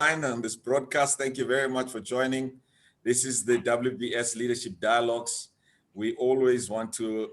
On this broadcast. Thank you very much for joining. This is the WBS Leadership Dialogues. We always want to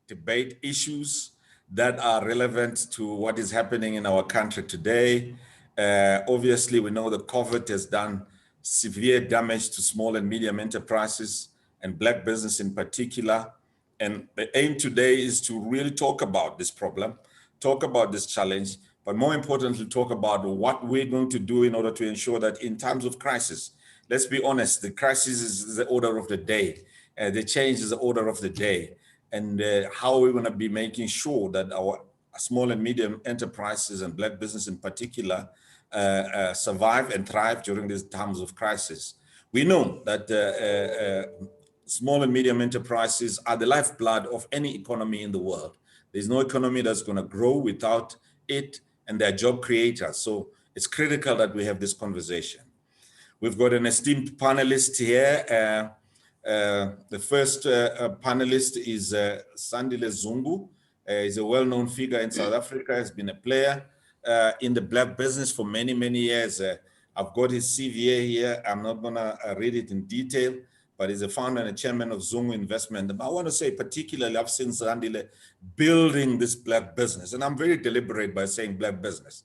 debate issues that are relevant to what is happening in our country today. Obviously, we know that COVID has done severe damage to small and medium enterprises and Black business in particular. And the aim today is to really talk about this problem, talk about this challenge, but more importantly, talk about what we're going to do in order to ensure that in times of crisis, let's be honest, the crisis is the order of the day. The change is the order of the day. And how we're going to be making sure that our small and medium enterprises and Black business in particular survive and thrive during these times of crisis. We know that small and medium enterprises are the lifeblood of any economy in the world. There's no economy that's going to grow without it, and they're job creators. So it's critical that we have this conversation. We've got an esteemed panelist here. The first panelist is Sandile Zungu. He's a well-known figure in South Africa, has been a player in the Black business for many, many years. I've got his CVA here. I'm not gonna read it in detail, but he's a founder and a chairman of Zungu Investment. I want to say particularly, I've seen Sandile building this Black business, and I'm very deliberate by saying Black business,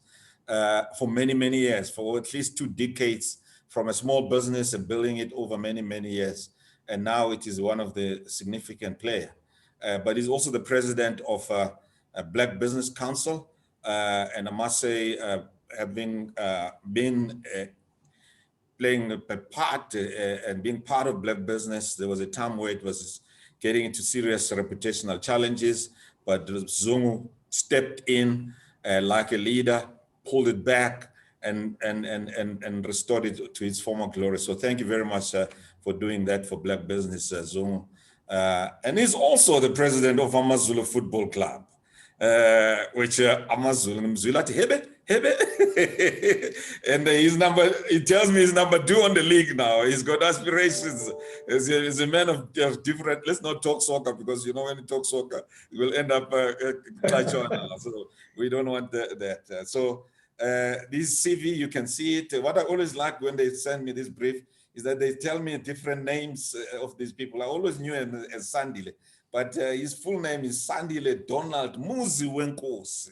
for many, many years, for at least 2 decades, from a small business and building it over many, many years. And now it is one of the significant players. But he's also the president of a Black Business Council. And I must say, having been playing a part and being part of Black business, there was a time where it was getting into serious reputational challenges, but Zungu stepped in like a leader, pulled it back, and restored it to its former glory. So thank you very much for doing that for Black business, Zungu. And he's also the president of AmaZulu Football Club, which AmaZulu Mzulati Hebe. And he tells me he's number 2 on the league now. He's got aspirations. He's a man of different, let's not talk soccer, because you know when you talk soccer, you will end up clutch on. So we don't want that. So this CV, you can see it. What I always like when they send me this brief is that they tell me different names of these people. I always knew him as Sandile, but his full name is Sandile Donald Muzi Wenkosi.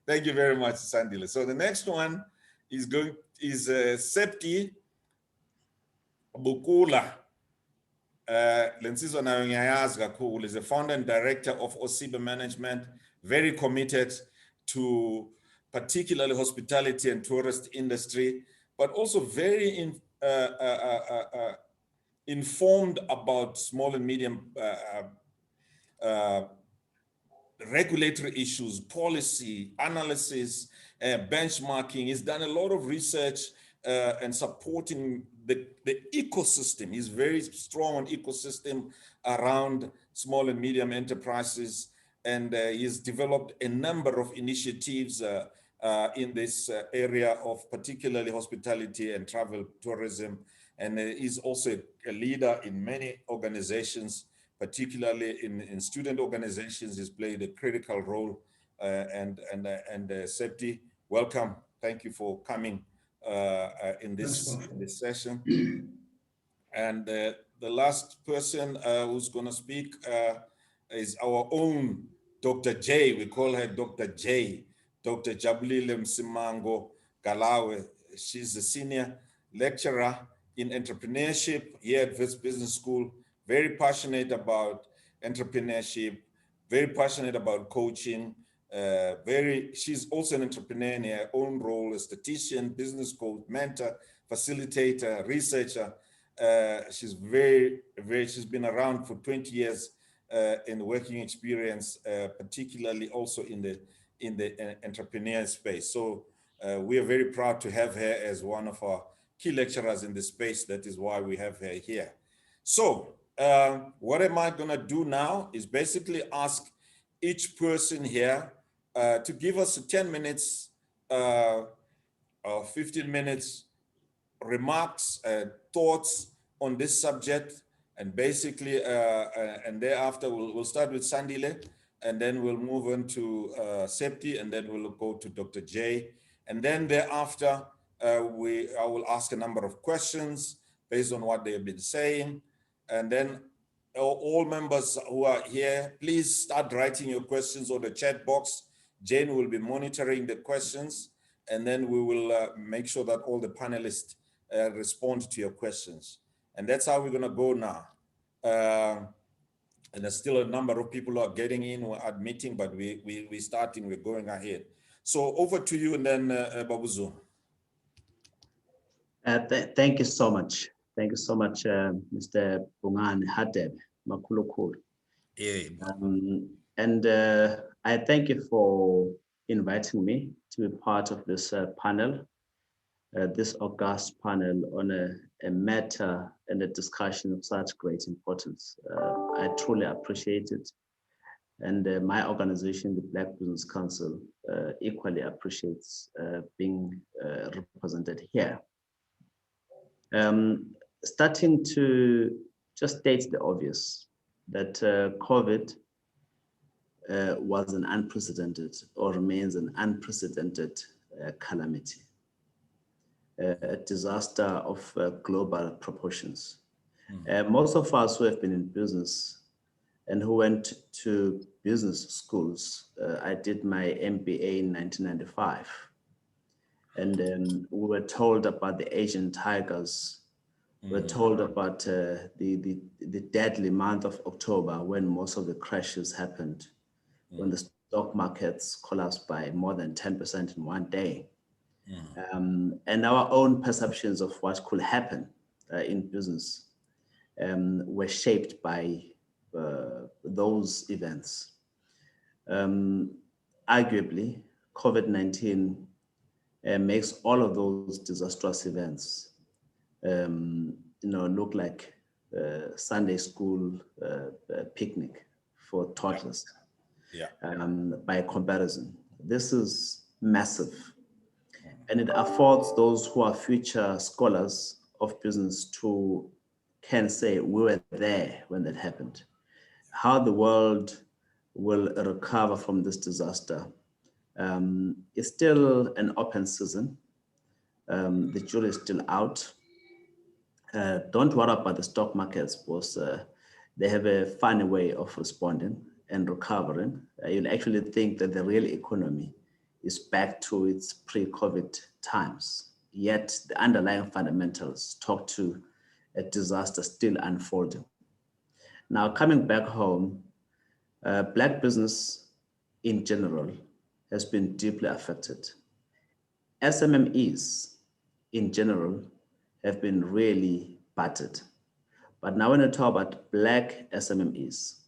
Thank you very much, Sandile. So the next one is Septi Bukula. Lensizwa nayo ngiyayazi kakhulu, is the founder and director of Osiba Management, very committed to particularly hospitality and tourist industry, but also very informed about small and medium regulatory issues, policy, analysis, benchmarking. He's done a lot of research and supporting the ecosystem. He's very strong on ecosystem around small and medium enterprises, and he's developed a number of initiatives in this area of particularly hospitality and travel tourism. And he's also a leader in many organizations, particularly in student organizations. He's played a critical role. And Septi, welcome. Thank you for coming in this session. And the last person who's going to speak is our own Dr. J. We call her Dr. J. Dr. Jabulile Msimango-Galawe. She's a senior lecturer in entrepreneurship here at Wits Business School, very passionate about entrepreneurship, very passionate about coaching. She's also an entrepreneur in her own role, a statistician, business coach, mentor, facilitator, researcher. She's she's been around for 20 years in working experience, particularly also in the entrepreneur space. So we are very proud to have her as one of our key lecturers in this space. That is why we have her here. So what am I gonna do now is basically ask each person here to give us 10 minutes or 15 minutes remarks, thoughts on this subject, and basically, and thereafter we'll start with Sandile, and then we'll move on to Septi, and then we'll go to Dr. J, and then thereafter I will ask a number of questions based on what they have been saying. And then all members who are here, please start writing your questions on the chat box. Jane will be monitoring the questions, and then we will make sure that all the panelists respond to your questions. And that's how we're going to go now. And there's still a number of people who are getting in, we're admitting, but we're starting, we're going ahead. So over to you, and then Babuzo. Thank you so much. Thank you so much, Mr. Bungan Hateb Makulukul. Yeah. And I thank you for inviting me to be part of this panel, this august panel on a matter and a discussion of such great importance. I truly appreciate it. And my organization, the Black Business Council, equally appreciates being represented here. Starting to just state the obvious, that COVID was an unprecedented, or remains an unprecedented calamity, a disaster of global proportions. Most of us who have been in business and who went to business schools, I did my MBA in 1995. And we were told about the Asian tigers. We were told about the deadly month of October, when most of the crashes happened, when the stock markets collapsed by more than 10% in one day. And our own perceptions of what could happen in business were shaped by those events. Arguably, COVID-19 makes all of those disastrous events look like Sunday school picnic for toddlers. Yeah. By comparison, this is massive, and it affords those who are future scholars of business to can say we were there when that happened. How the world will recover from this disaster is still an open season. The jury is still out. Don't worry about the stock markets, because they have a funny way of responding and recovering. You'll actually think that the real economy is back to its pre-COVID times, yet the underlying fundamentals talk to a disaster still unfolding. Now, coming back home, Black business in general has been deeply affected. SMMEs in general have been really battered. But now when I talk about Black SMMEs,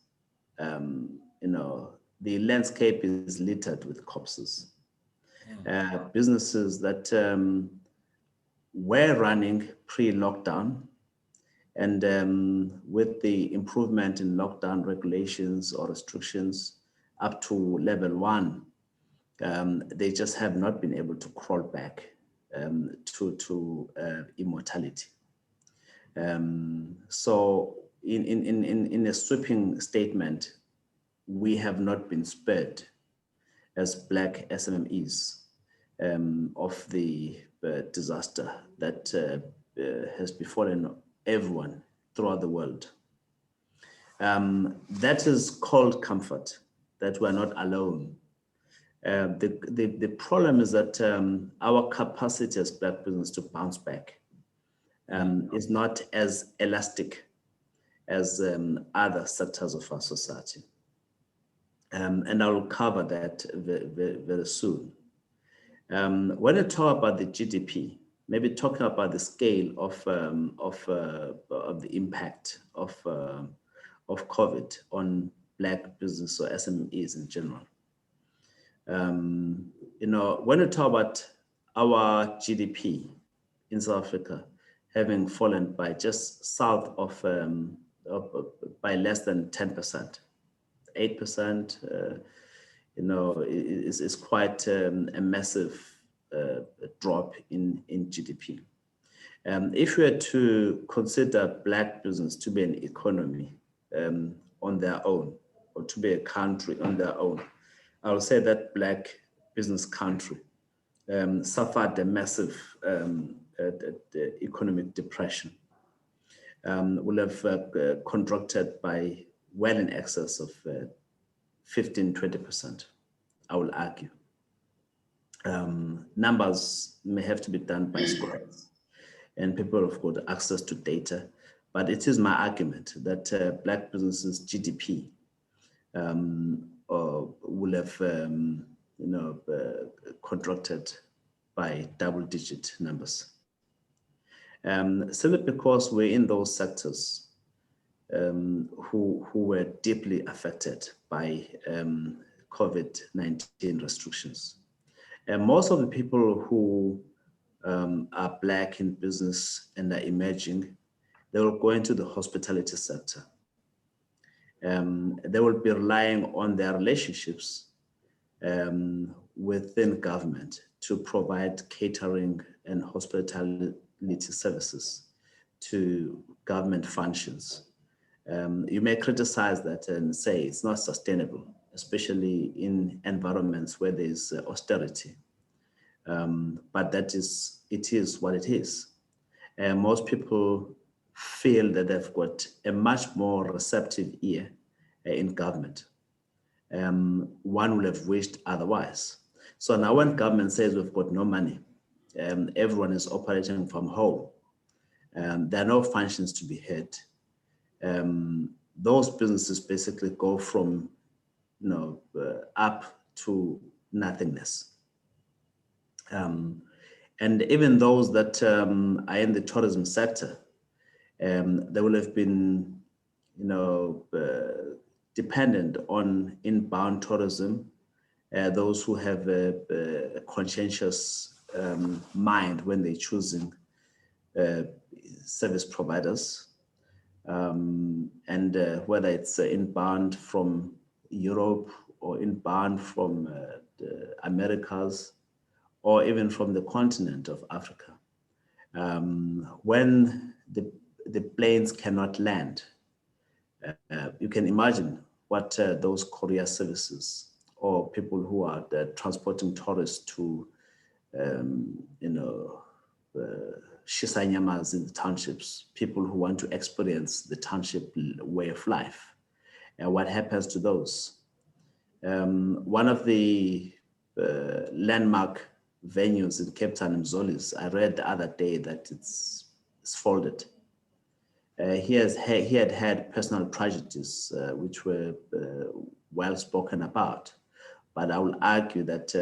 the landscape is littered with corpses. Businesses that were running pre-lockdown, and with the improvement in lockdown regulations or restrictions up to level 1, they just have not been able to crawl back to immortality. So in a sweeping statement, we have not been spared as Black SMMEs of the disaster that has befallen everyone throughout the world. That is called comfort, that we're not alone. The problem is that our capacity as Black business to bounce back is not as elastic as other sectors of our society. And I will cover that very soon. When I talk about the GDP, maybe talking about the scale of the impact of COVID on Black business or SMEs in general. When we talk about our GDP in South Africa having fallen by just south of by less than 10%, 8%, is quite a massive drop in GDP. If we were to consider Black business to be an economy on their own, or to be a country on their own, I would say that Black business country suffered a massive economic depression, will have contracted by well in excess of 15-20%, I will argue. Numbers may have to be done by scholars, and people have got access to data, but it is my argument that Black businesses' GDP will have contracted by double-digit numbers. Simply because we're in those sectors who were deeply affected by COVID-19 restrictions. And most of the people who are Black in business and are emerging, they will go into the hospitality sector. They will be relying on their relationships within government to provide catering and hospitality services to government functions. You may criticize that and say it's not sustainable, especially in environments where there's austerity. But it is what it is. Most people feel that they've got a much more receptive ear in government. One would have wished otherwise. So now when government says we've got no money, everyone is operating from home, there are no functions to be had. Those businesses basically go from up to nothingness. And even those that are in the tourism sector, they will have been, dependent on inbound tourism. Those who have a conscientious mind when they're choosing service providers, and whether it's inbound from Europe or inbound from the Americas, or even from the continent of Africa. When the planes cannot land, you can imagine what those courier services or people who are transporting tourists to, Shisanyamas in the townships, people who want to experience the township way of life. And what happens to those? One of the landmark venues in Cape Town, Mzolis, I read the other day that it's folded. He had had personal tragedies which were well spoken about, but I will argue that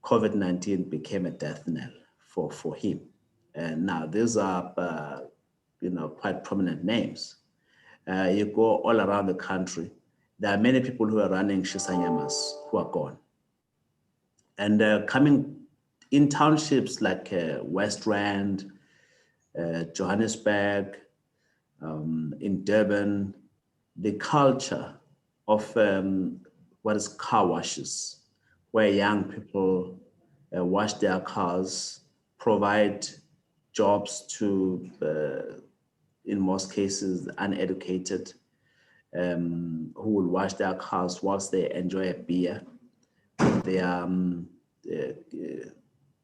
COVID-19 became a death knell for him. And now these are quite prominent names. You go all around the country, there are many people who are running Shisanyamas who are gone. And coming in townships like West Rand, Johannesburg, in Durban, the culture of what is car washes, where young people wash their cars, provide jobs to, in most cases, uneducated, who will wash their cars whilst they enjoy a beer with their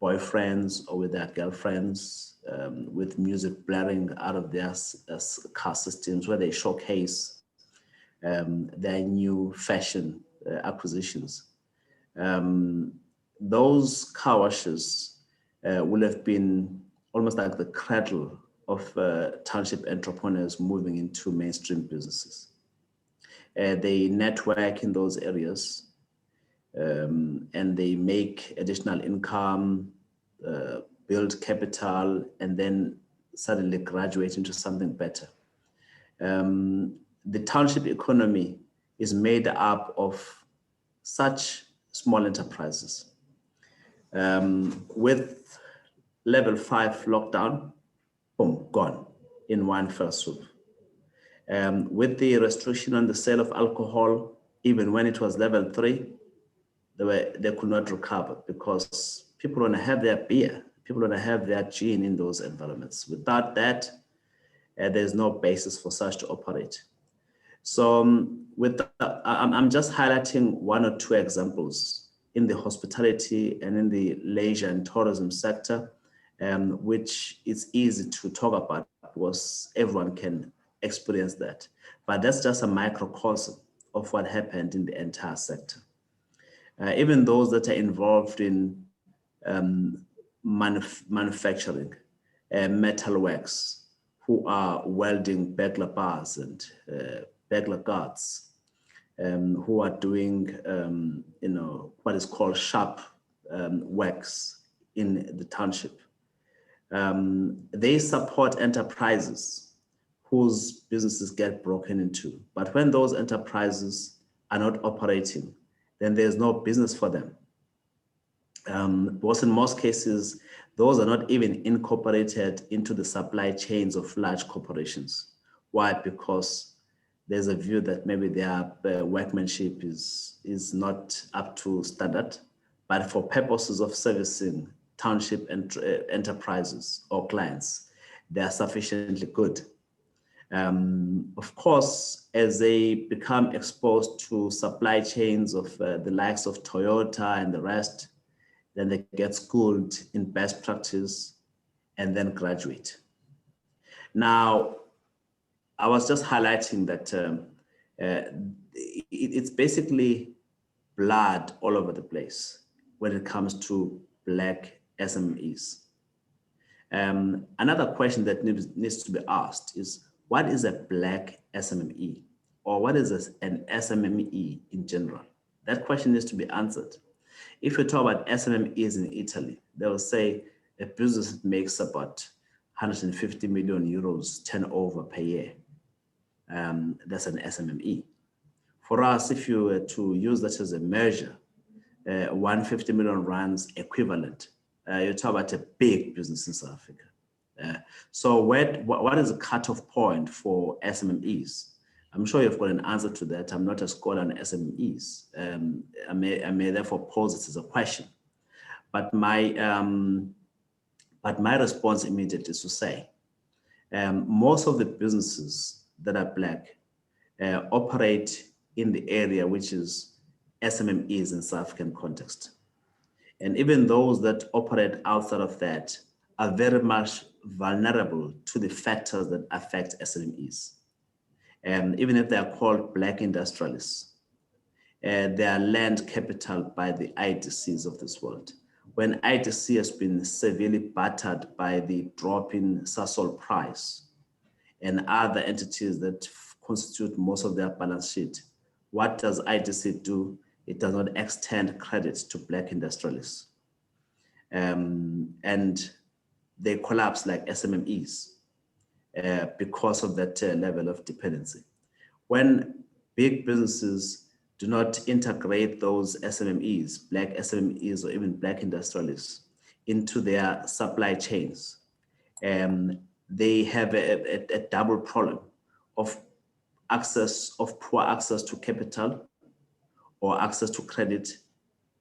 boyfriends or with their girlfriends, with music blaring out of their car systems, where they showcase their new fashion acquisitions. Those car washes will have been almost like the cradle of township entrepreneurs moving into mainstream businesses. They network in those areas, and they make additional income, build capital, and then suddenly graduate into something better. The township economy is made up of such small enterprises. With level 5 lockdown, boom, gone in one fell swoop. With the restriction on the sale of alcohol, even when it was level 3, they could not recover because people want to have their beer, people want to have their gin in those environments. Without that, there's no basis for such to operate. So I'm just highlighting one or two examples in the hospitality and in the leisure and tourism sector, which is easy to talk about because everyone can experience that. But that's just a microcosm of what happened in the entire sector. Even those that are involved in manufacturing, metalworks, who are welding burglar bars and burglar guards, who are doing, what is called sharp works in the township. They support enterprises whose businesses get broken into. But when those enterprises are not operating, then there's no business for them. Because in most cases, those are not even incorporated into the supply chains of large corporations. Why? Because there's a view that maybe their workmanship is not up to standard, but for purposes of servicing township and enterprises or clients, they are sufficiently good. Of course, as they become exposed to supply chains of the likes of Toyota and the rest, then they get schooled in best practice and then graduate. Now, I was just highlighting that it's basically blood all over the place when it comes to Black SMEs. Another question that needs to be asked is, what is a Black SMME? Or what is an SMME in general? That question needs to be answered. If you talk about SMMEs in Italy, they will say a business makes about 150 million euros turnover per year. That's an SMME. For us, if you were to use that as a measure, 150 million rands equivalent, you talk about a big business in South Africa. So what is the cutoff point for SMMEs? I'm sure you've got an answer to that. I'm not a scholar on SMMEs. I may therefore pose it as a question. But my response immediately is to say, most of the businesses that are Black operate in the area which is SMMEs in South African context. And even those that operate outside of that are very much vulnerable to the factors that affect SMMEs. Even if they are called Black industrialists, they are lent capital by the IDCs of this world. When IDC has been severely battered by the drop in Sasol price and other entities that constitute most of their balance sheet, what does IDC do? It does not extend credit to Black industrialists. And they collapse like SMMEs because of that level of dependency. When big businesses do not integrate those SMMEs, Black SMMEs or even Black industrialists into their supply chains, they have a double problem of poor access to capital or access to credit,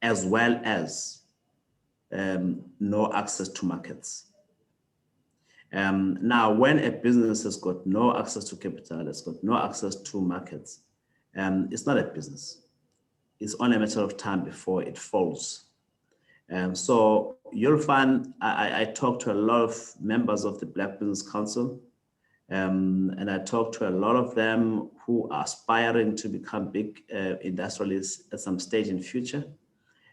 as well as no access to markets. Now, when a business has got no access to capital, it's got no access to markets, it's not a business. It's only a matter of time before it falls. So you'll find, I talk to a lot of members of the Black Business Council, and I talk to a lot of them who are aspiring to become big industrialists at some stage in future,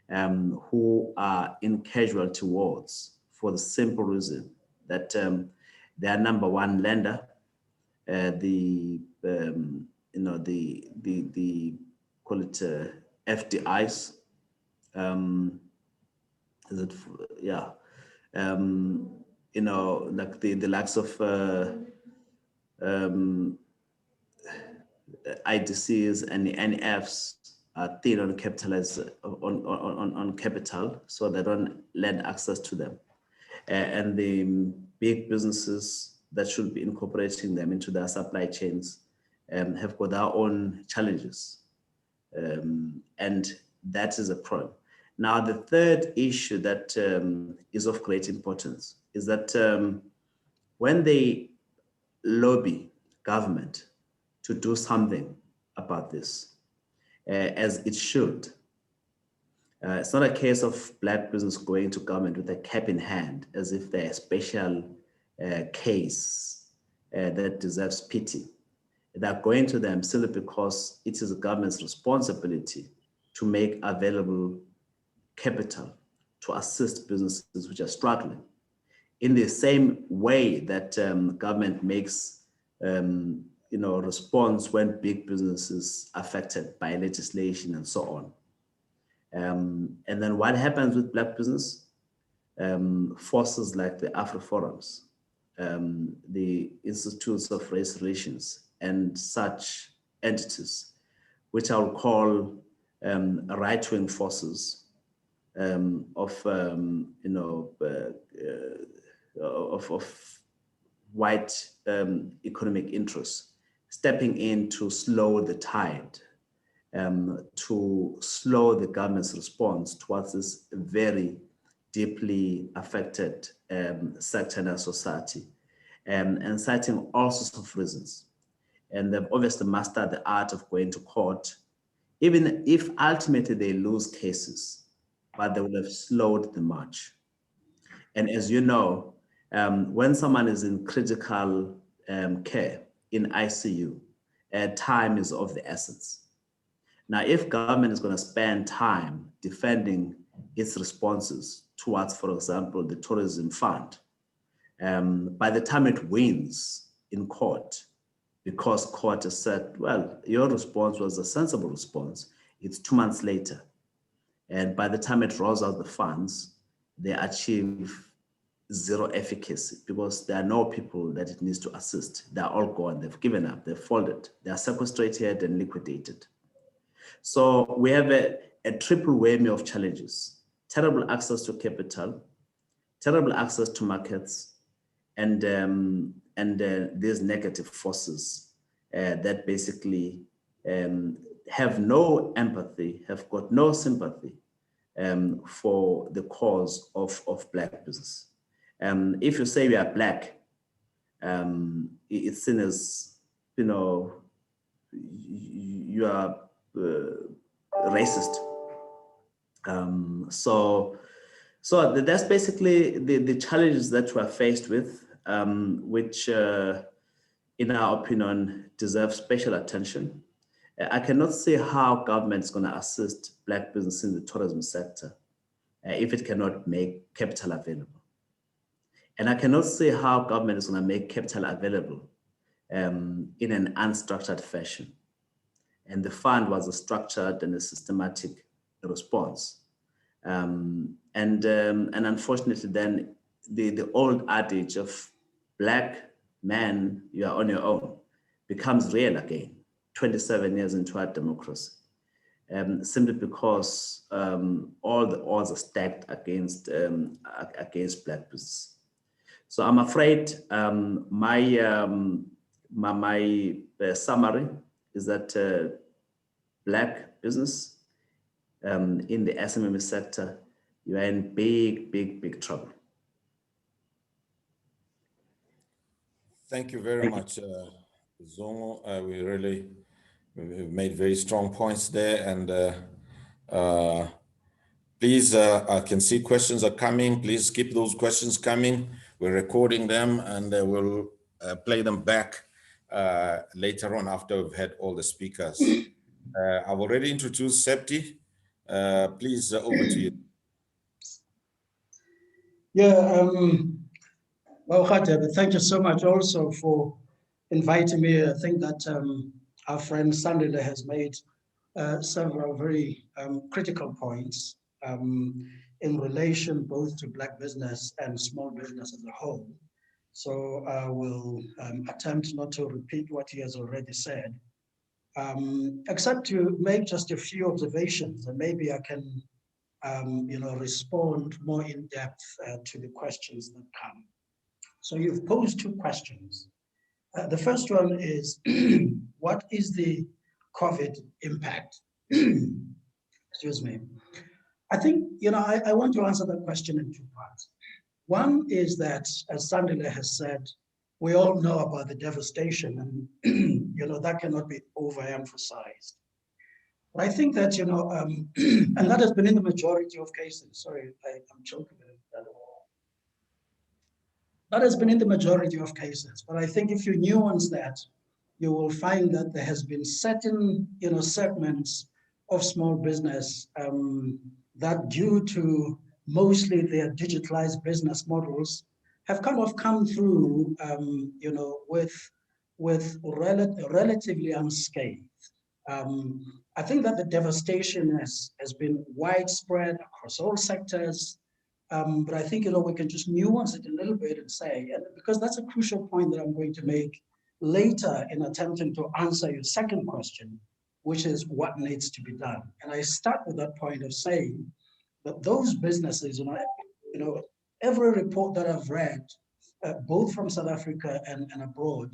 who are in casualty wards for the simple reason that their number one lender, call it FDIs, like the likes of IDCs and the NFs are thin on capital, so they don't lend access to them. And the big businesses that should be incorporating them into their supply chains have got their own challenges. And that is a problem. Now, the third issue that is of great importance is that when they lobby government to do something about this, as it should, It's not a case of Black business going to government with a cap in hand as if they're a special case that deserves pity. They're going to them simply because it is the government's responsibility to make available capital to assist businesses which are struggling. In the same way that government makes response when big businesses are affected by legislation and so on. And then what happens with Black business? Forces like the Afro Forums, the Institutes of Race Relations, and such entities, which I'll call right-wing forces of white economic interests, stepping in to slow the tide, to slow the government's response towards this very deeply affected sector in our society, and citing all sorts of reasons. And they've obviously mastered the art of going to court, even if ultimately they lose cases, but they will have slowed the march. And as you know, when someone is in critical care in ICU, time is of the essence. Now, if government is going to spend time defending its responses towards, for example, the tourism fund, by the time it wins in court, because court has said, well, your response was a sensible response, it's 2 months later. And by the time it rolls out the funds, they achieve zero efficacy because there are no people that it needs to assist. They're all gone, they've given up, they've folded, they're sequestrated and liquidated. So we have a triple whammy of challenges: terrible access to capital, terrible access to markets, and these negative forces that basically have no empathy, have got no sympathy for the cause of Black business. If you say we are Black, it's seen as, you are racist. So that's basically the challenges that we're faced with, which in our opinion deserve special attention. I cannot see how government is going to assist Black business in the tourism sector if it cannot make capital available. And I cannot see how government is going to make capital available in an unstructured fashion. And the fund was a structured and a systematic response. And unfortunately, then the old adage of Black man, you are on your own, becomes real again, 27 years into our democracy, simply because all the odds are stacked against Black business. So I'm afraid my summary is that Black business in the SMME sector, you are in big trouble. Thank you very much, Zongo. We've made very strong points there, and please, I can see questions are coming. Please keep those questions coming. We're recording them, and we'll play them back later on after we've had all the speakers. I've already introduced Septi. Please, over to you. Yeah, well, Khatab, thank you so much also for inviting me. I think that our friend Sandile has made several very critical points in relation both to Black business and small business as a whole. So I will attempt not to repeat what he has already said, except to make just a few observations, and maybe I can respond more in depth to the questions that come. So you've posed two questions. The first one is, what is the COVID impact? Excuse me. I think, I want to answer that question in two parts. One is that, as Sandile has said, we all know about the devastation, and that cannot be overemphasized. But I think that, and that has been in the majority of cases. Sorry, I'm choking. That has been in the majority of cases. But I think if you nuance that, you will find that there has been certain, segments of small business that, due to mostly their digitalized business models, have kind of come through, with relatively unscathed. I think that the devastation has been widespread across all sectors. But I think, we can just nuance it a little bit and say, and because that's a crucial point that I'm going to make later in attempting to answer your second question, which is what needs to be done. And I start with that point of saying that those businesses, every report that I've read, both from South Africa and abroad,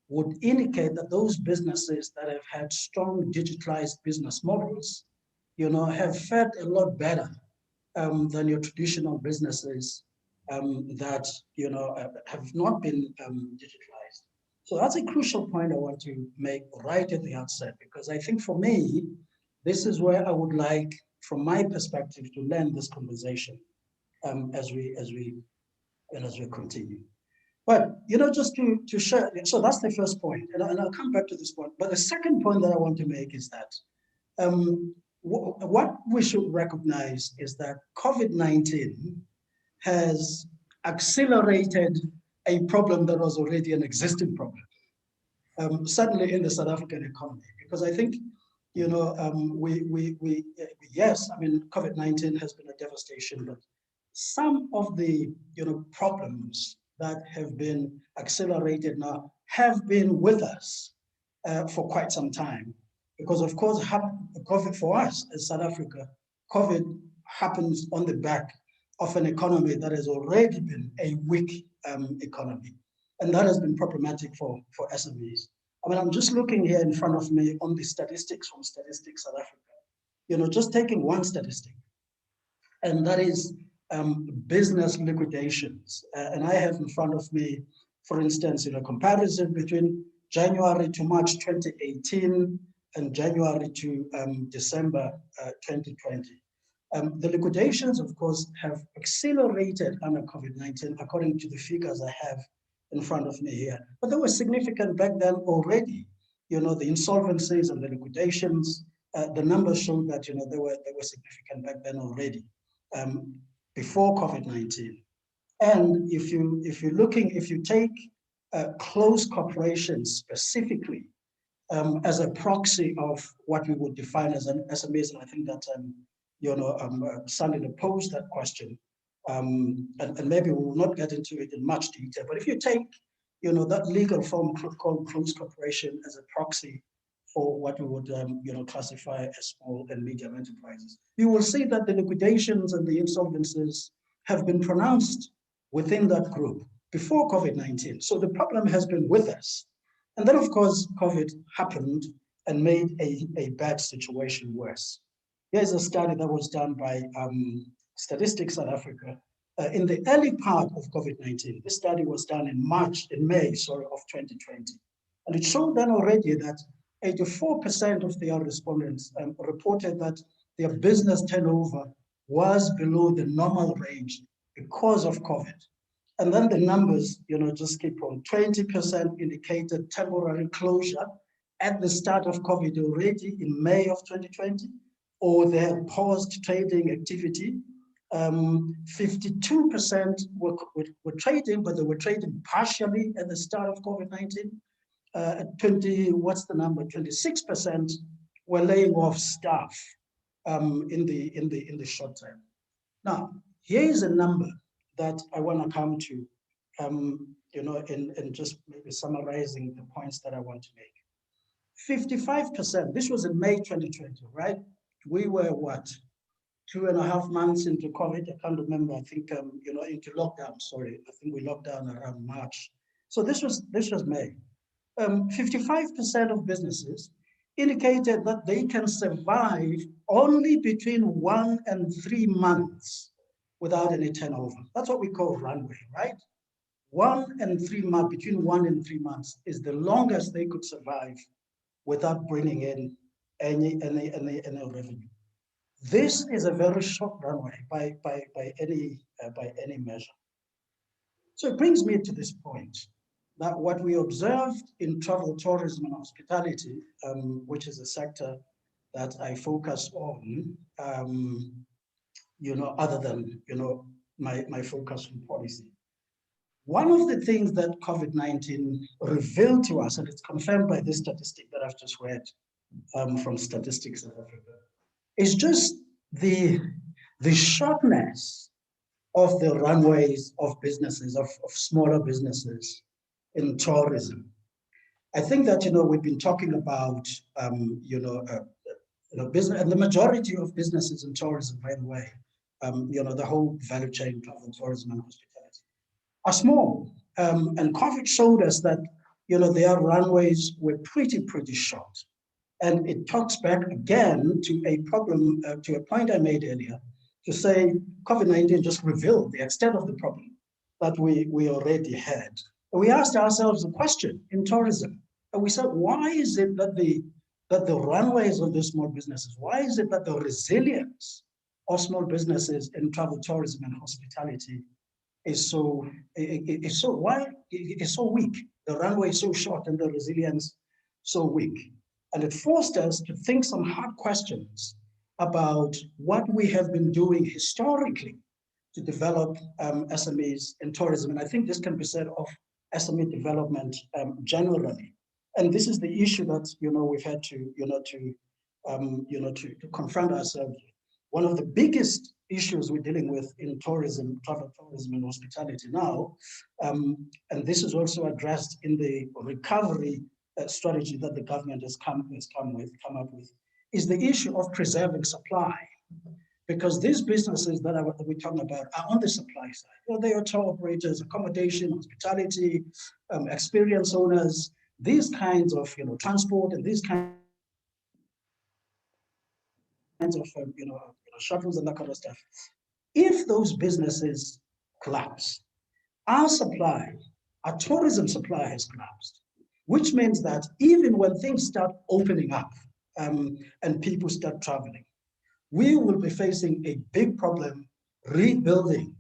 would indicate that those businesses that have had strong digitalized business models, have fared a lot better than your traditional businesses that have not been digitalized. So that's a crucial point I want to make right at the outset, because I think for me, this is where I would like, from my perspective, to land this conversation as we continue. But just to share, so that's the first point, and I'll come back to this point. But the second point that I want to make is that what we should recognize is that COVID-19 has accelerated a problem that was already an existing problem, certainly in the South African economy. Because I think, yes, COVID-19 has been a devastation, but some of the problems that have been accelerated now have been with us for quite some time. Because of course, COVID for us as South Africa, COVID happens on the back of an economy that has already been a weak economy. And that has been problematic for SMEs. I'm just looking here in front of me on the statistics from Statistics South Africa, just taking one statistic, and that is business liquidations. And I have in front of me, for instance, a comparison between January to March 2018 and January to December 2020. The liquidations, of course, have accelerated under COVID-19, according to the figures I have in front of me here. But they were significant back then already. The insolvencies and the liquidations, the numbers showed that they were significant back then already, before COVID-19. And if you take closed corporations specifically as a proxy of what we would define as an SMEs, and I think that Sandy posed that question, and maybe we will not get into it in much detail. But if you take that legal form called closed corporation as a proxy for what we would classify as small and medium enterprises, you will see that the liquidations and the insolvencies have been pronounced within that group before COVID-19. So the problem has been with us. And then, of course, COVID happened and made a bad situation worse. Here's a study that was done by Statistics South Africa in the early part of COVID-19. This study was done in May of 2020. And it showed then already that 84% of their respondents reported that their business turnover was below the normal range because of COVID. And then the numbers, just keep on. 20% indicated temporary closure at the start of COVID already in May of 2020, or they had paused trading activity. 52% were trading, but they were trading partially at the start of COVID-19. 26% were laying off staff in the short term. Now, here is a number that I want to come to, in just maybe summarizing the points that I want to make. 55%, this was in May 2020, right? We were what? 2.5 months into COVID, I can't remember, I think, into lockdown, sorry. I think we locked down around March. So this was May. 55% of businesses indicated that they can survive only between 1 and 3 months without any turnover. That's what we call runway, right? 1 and 3 months, between 1 and 3 months is the longest they could survive without bringing in any revenue. This is a very short runway by any measure. So it brings me to this point that what we observed in travel, tourism, and hospitality, which is a sector that I focus on, other than my focus on policy. One of the things that COVID-19 revealed to us, and it's confirmed by this statistic that I've just read from Statistics South Africa, is just the shortness of the runways of businesses, of smaller businesses in tourism. I think that, we've been talking about, business, and the majority of businesses in tourism, by the way, the whole value chain, travel, tourism, and hospitality, are small. And COVID showed us that, their runways were pretty short. And it talks back again to a problem, to a point I made earlier, to say COVID-19 just revealed the extent of the problem that we already had. And we asked ourselves a question in tourism, and we said, why is it that the runways of these small businesses, why is it that the resilience of small businesses in travel, tourism, and hospitality is so weak? The runway is so short and the resilience so weak. And it forced us to think some hard questions about what we have been doing historically to develop SMEs in tourism. And I think this can be said of SME development generally. And this is the issue that we've had to confront ourselves with. One of the biggest issues we're dealing with in tourism, travel, tourism, and hospitality now, and this is also addressed in the recovery strategy that the government has come up with, is the issue of preserving supply. Because these businesses that we're talking about are on the supply side. They are tour operators, accommodation, hospitality, experience owners, these kinds of transport, and these kinds of shuttles and that kind of stuff. If those businesses collapse, our tourism supply has collapsed, which means that even when things start opening up and people start traveling, we will be facing a big problem rebuilding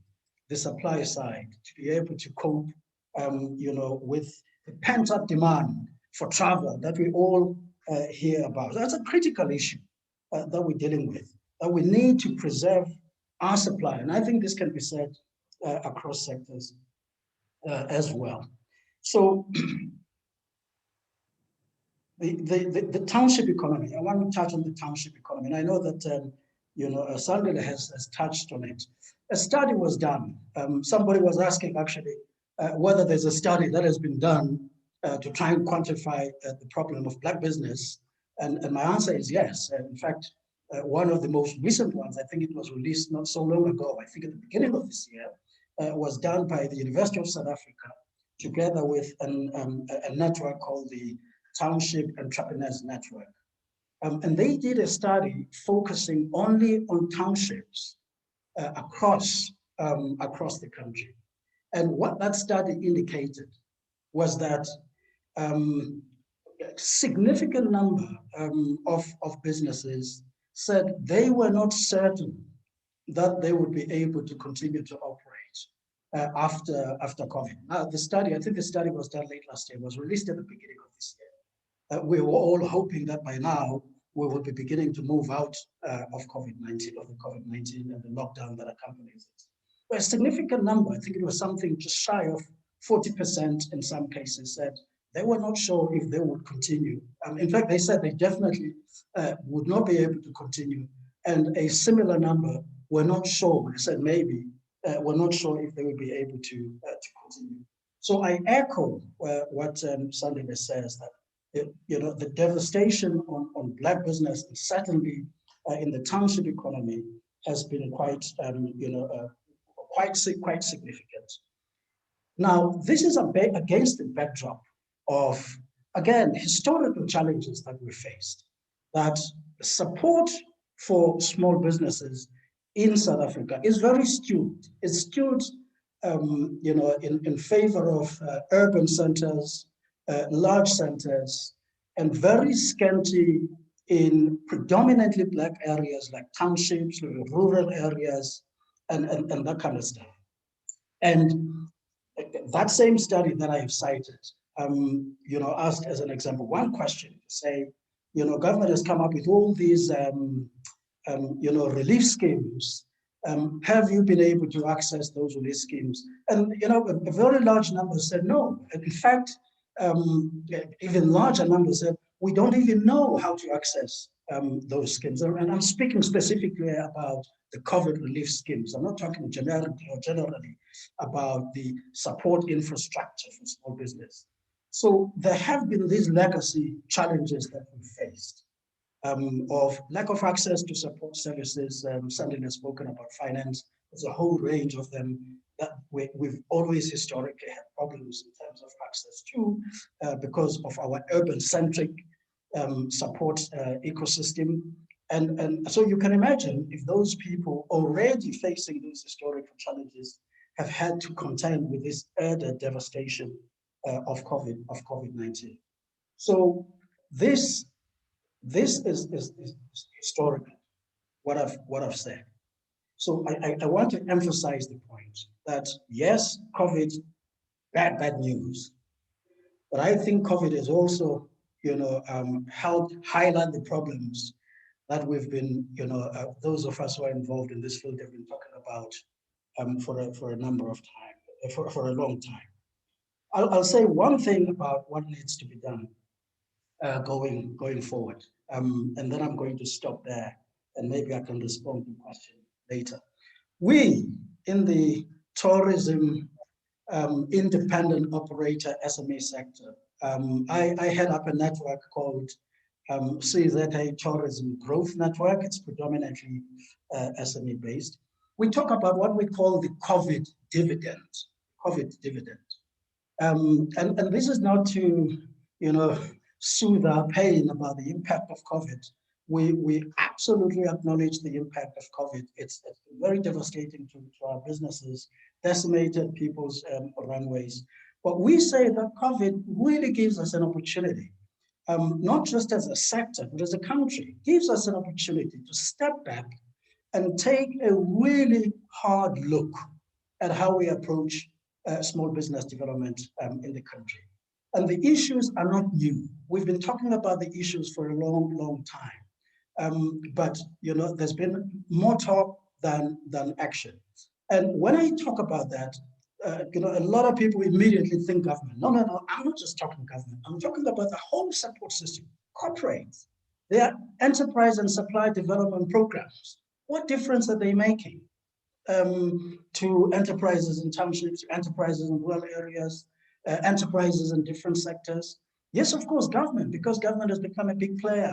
the supply side to be able to cope with the pent-up demand for travel that we all hear about. That's a critical issue that we're dealing with, that we need to preserve our supply. And I think this can be said across sectors as well. So the township economy, I want to touch on the township economy. And I know that, Sandile has touched on it. A study was done. Somebody was asking actually whether there's a study that has been done to try and quantify the problem of Black business. And my answer is yes. In fact, one of the most recent ones, I think it was released not so long ago, I think at the beginning of this year, was done by the University of South Africa together with a network called the Township Entrepreneurs Network. And they did a study focusing only on townships across the country. And what that study indicated was that a significant number of businesses said they were not certain that they would be able to continue to operate after COVID. Now, I think the study was done late last year, was released at the beginning of this year. We were all hoping that by now we would be beginning to move out of COVID-19, and the lockdown that accompanies it. But a significant number, I think it was something just shy of 40% in some cases, said they were not sure if they would continue. In fact, they said they definitely would not be able to continue. And a similar number were not sure, they said maybe, were not sure if they would be able to continue. So I echo what Sandile says, that the devastation on Black business, and certainly in the township economy, has been quite significant. Now, this is against the backdrop of, again, historical challenges that we faced, that support for small businesses in South Africa is very skewed. It's skewed in favor of urban centers, large centers, and very scanty in predominantly Black areas like townships, rural areas, and that kind of stuff. And that same study that I have cited, asked as an example, one question to say, government has come up with all these, relief schemes. Have you been able to access those relief schemes? And, a very large number said no. In fact, even larger numbers said, we don't even know how to access those schemes. And I'm speaking specifically about the COVID relief schemes. I'm not talking generically or generally about the support infrastructure for small business. So there have been these legacy challenges that we faced of lack of access to support services. Something has spoken about finance. There's a whole range of them that we've always historically had problems in terms of access to because of our urban-centric support ecosystem. And so you can imagine if those people already facing these historical challenges have had to contend with this added devastation of COVID-19. So this is historical, what I've said. So I want to emphasize the point that yes, COVID, bad news, but I think COVID has also, helped highlight the problems that we've been, those of us who are involved in this field have been talking about for a number of time, for a long time. I'll say one thing about what needs to be done going forward, and then I'm going to stop there, and maybe I can respond to the question later. We in the tourism independent operator SME sector, I head up a network called CZA Tourism Growth Network. It's predominantly SME based. We talk about what we call the COVID dividend. And this is not to, soothe our pain about the impact of COVID. We absolutely acknowledge the impact of COVID. It's very devastating to our businesses, decimated people's runways. But we say that COVID really gives us an opportunity, not just as a sector, but as a country, gives us an opportunity to step back and take a really hard look at how we approach small business development in the country. And the issues are not new. We've been talking about the issues for a long, long time. But there's been more talk than action. And when I talk about that, a lot of people immediately think government. No, I'm not just talking government. I'm talking about the whole support system, corporates. Their enterprise and supply development programs. What difference are they making to enterprises in townships, enterprises in rural areas, enterprises in different sectors? Yes, of course, government, because government has become a big player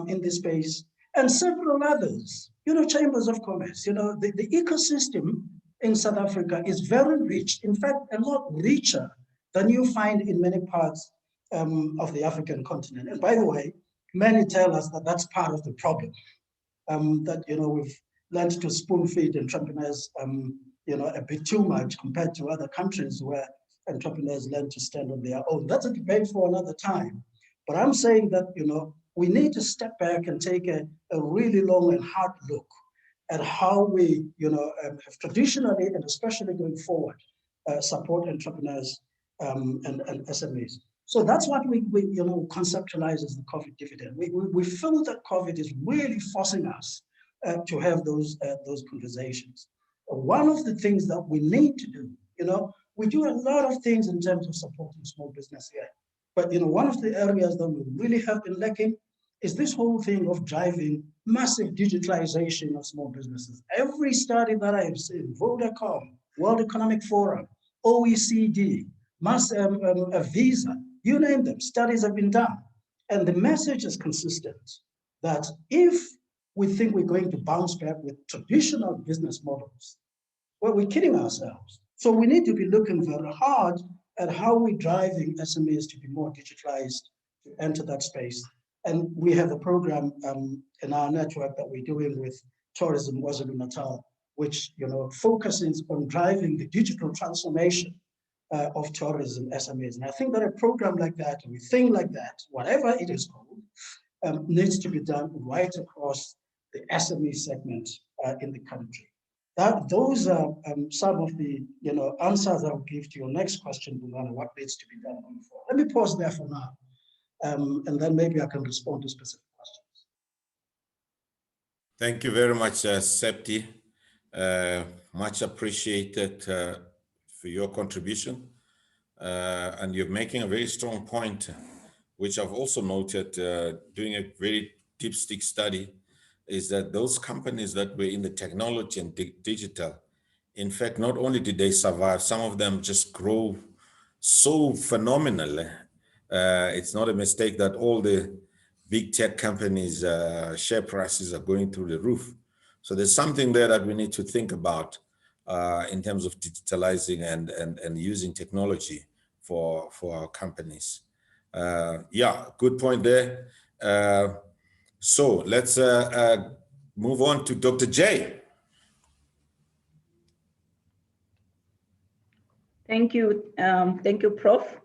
in this space, and several others, chambers of commerce. The ecosystem in South Africa is very rich, in fact, a lot richer than you find in many parts of the African continent. And by the way, many tell us that that's part of the problem, that, we've learned to spoon feed entrepreneurs, a bit too much compared to other countries where entrepreneurs learn to stand on their own. That's a debate for another time. But I'm saying that, we need to step back and take a really long and hard look at how we, have traditionally and especially going forward, support entrepreneurs and SMEs. So that's what we conceptualize as the COVID dividend. We feel that COVID is really forcing us to have those conversations. One of the things that we need to do, we do a lot of things in terms of supporting small business here. But one of the areas that we really have been lacking is this whole thing of driving massive digitalization of small businesses. Every study that I have seen, Vodacom, World Economic Forum, OECD, Visa, you name them, studies have been done. And the message is consistent that if we think we're going to bounce back with traditional business models, well, we're kidding ourselves. So we need to be looking very hard at how we're driving SMEs to be more digitalized, to enter that space. And we have a program in our network that we're doing with Tourism KwaZulu-Natal, which focuses on driving the digital transformation of tourism SMEs. And I think that a program like that, or a thing like that, whatever it is called, needs to be done right across the SME segment in the country. Those are some of the answers I'll give to your next question, Bulana, what needs to be done going forward. Let me pause there for now, and then maybe I can respond to specific questions. Thank you very much, Septi. Much appreciated for your contribution. And you're making a very strong point, which I've also noted doing a very deep stick study, is that those companies that were in the technology and digital, in fact, not only did they survive, some of them just grow so phenomenally. It's not a mistake that all the big tech companies' share prices are going through the roof. So there's something there that we need to think about in terms of digitalizing and using technology for our companies. Yeah, good point there. So let's move on to Dr. J. Thank you, Prof.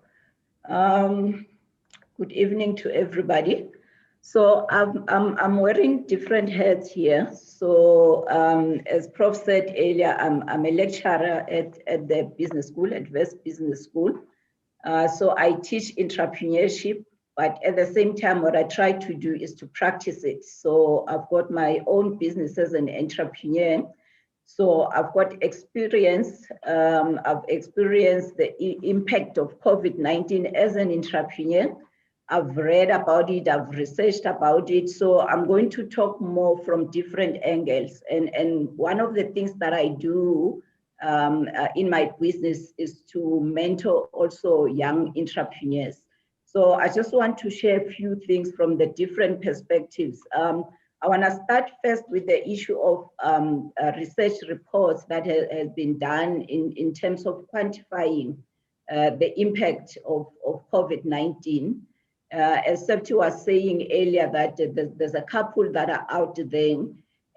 Good evening to everybody. So I'm wearing different hats here. So as Prof said earlier, I'm a lecturer at the business school, at Wits Business School. So I teach entrepreneurship, but at the same time, what I try to do is to practice it. So I've got my own business as an entrepreneur. So I've got experience, I've experienced the impact of COVID-19 as an entrepreneur. I've read about it, I've researched about it. So I'm going to talk more from different angles. And one of the things that I do in my business is to mentor also young entrepreneurs. So I just want to share a few things from the different perspectives. I want to start first with the issue of research reports that has been done in terms of quantifying the impact of COVID-19. As Septi was saying earlier, that there's a couple that are out there,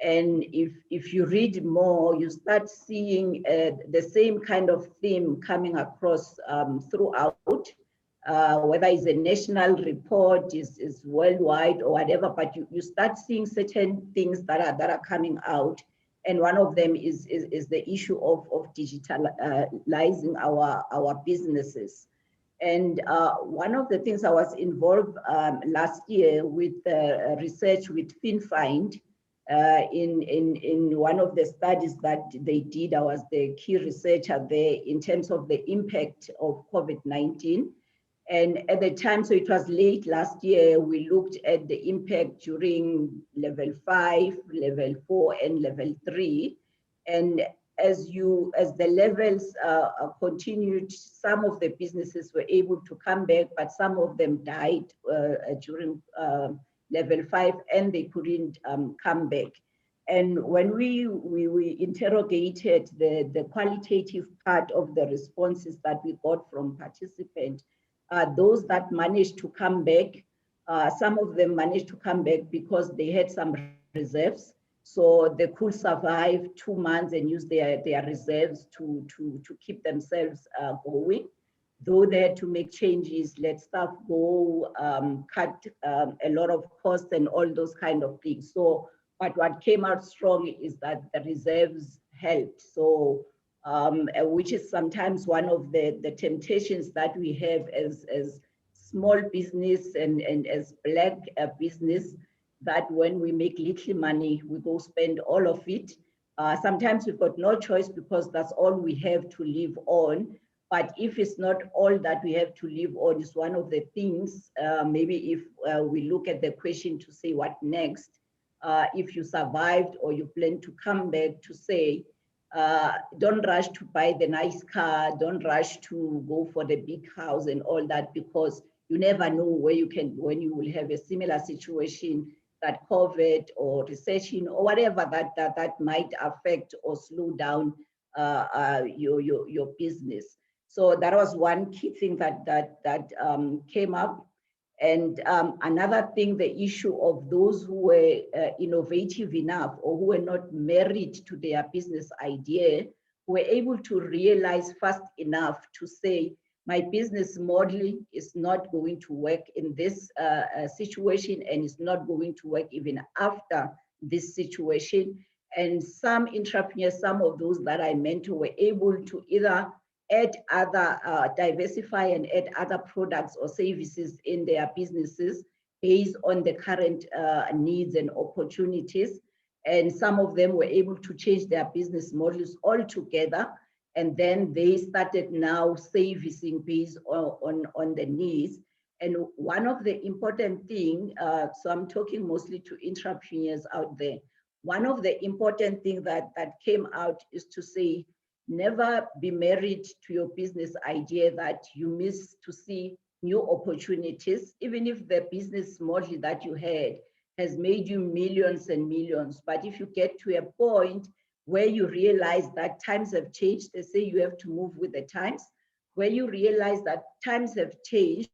and if you read more, you start seeing the same kind of theme coming across throughout. Whether it's a national report, is worldwide or whatever, but you start seeing certain things that are coming out, and one of them is the issue of digitalizing our businesses. And one of the things I was involved last year with research with FinFind in one of the studies that they did. I was the key researcher there in terms of the impact of COVID-19. And at the time, so it was late last year, we looked at the impact during level 5, level 4, and level 3. And as the levels continued, some of the businesses were able to come back, but some of them died during level 5, and they couldn't come back. And when we interrogated the qualitative part of the responses that we got from participants, those that managed to come back, some of them managed to come back because they had some reserves. So they could survive 2 months and use their reserves to keep themselves going. Though they had to make changes, let staff go, cut a lot of costs and all those kind of things. So, but what came out strong is that the reserves helped. So, which is sometimes one of the temptations that we have as small business and as Black business, that when we make little money, we go spend all of it. Sometimes we've got no choice because that's all we have to live on. But if it's not all that we have to live on, is one of the things, maybe if we look at the question to say what next, if you survived or you plan to come back, to say, don't rush to buy the nice car, don't rush to go for the big house and all that, because you never know when you will have a similar situation, that COVID or recession or whatever that might affect or slow down your business. So that was one key thing that came up. And another thing, the issue of those who were innovative enough or who were not married to their business idea, were able to realize fast enough to say, my business model is not going to work in this situation, and it's not going to work even after this situation. And some entrepreneurs, some of those that I mentor, were able to either add other, diversify and add other products or services in their businesses based on the current needs and opportunities. And some of them were able to change their business models altogether. And then they started now servicing based on the needs. And one of the important things, so I'm talking mostly to entrepreneurs out there, one of the important things that came out is to say, never be married to your business idea that you miss to see new opportunities, even if the business model that you had has made you millions and millions. But if you get to a point where you realize that times have changed, they say you have to move with the times. Where you realize that times have changed,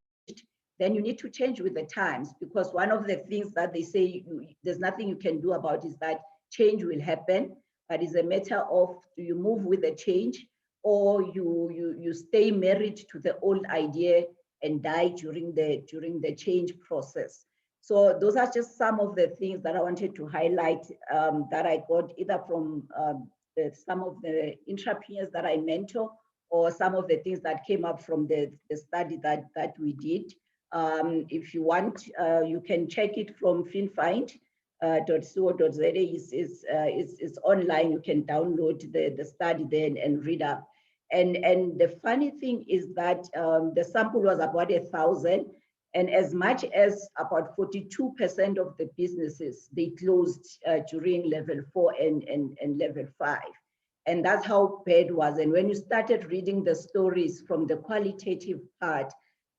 then you need to change with the times, because one of the things that they say there's nothing you can do about is that change will happen, but it's a matter of, do you move with the change, or you stay married to the old idea and die during the change process. So those are just some of the things that I wanted to highlight that I got either from some of the entrepreneurs that I mentor, or some of the things that came up from the study that we did. If you want, you can check it from finfind.co.za. It's online. You can download the study then and read up. And the funny thing is that the sample was about 1,000. And as much as about 42% of the businesses, they closed during level 4 and level 5. And that's how bad it was. And when you started reading the stories from the qualitative part,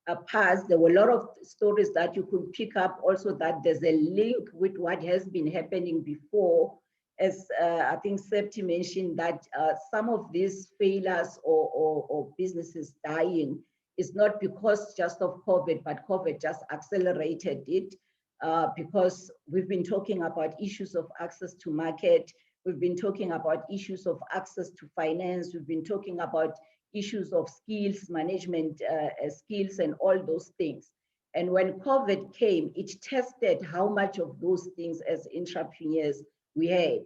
there were a lot of stories that you could pick up also, that there's a link with what has been happening before. As I think Septi mentioned, that some of these failures or businesses dying is not because just of COVID, but COVID just accelerated it, because we've been talking about issues of access to market. We've been talking about issues of access to finance. We've been talking about issues of skills, management skills, and all those things. And when COVID came, it tested how much of those things as entrepreneurs we had.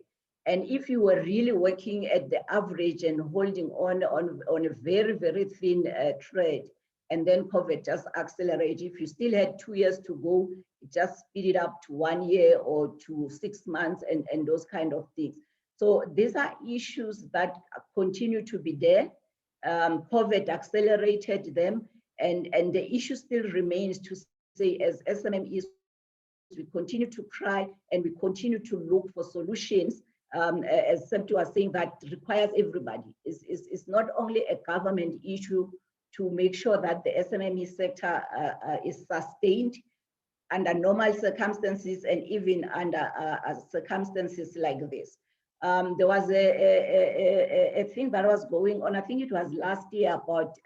And if you were really working at the average and holding on a very, very thin thread, and then COVID just accelerated, if you still had 2 years to go, it just speed it up to 1 year or to 6 months and those kind of things. So these are issues that continue to be there. COVID accelerated them, and the issue still remains to say, as SMMEs, we continue to try and we continue to look for solutions. As Septi was saying, that requires everybody. It's not only a government issue to make sure that the SMME sector is sustained under normal circumstances and even under circumstances like this. There was a thing that was going on, I think it was last year, about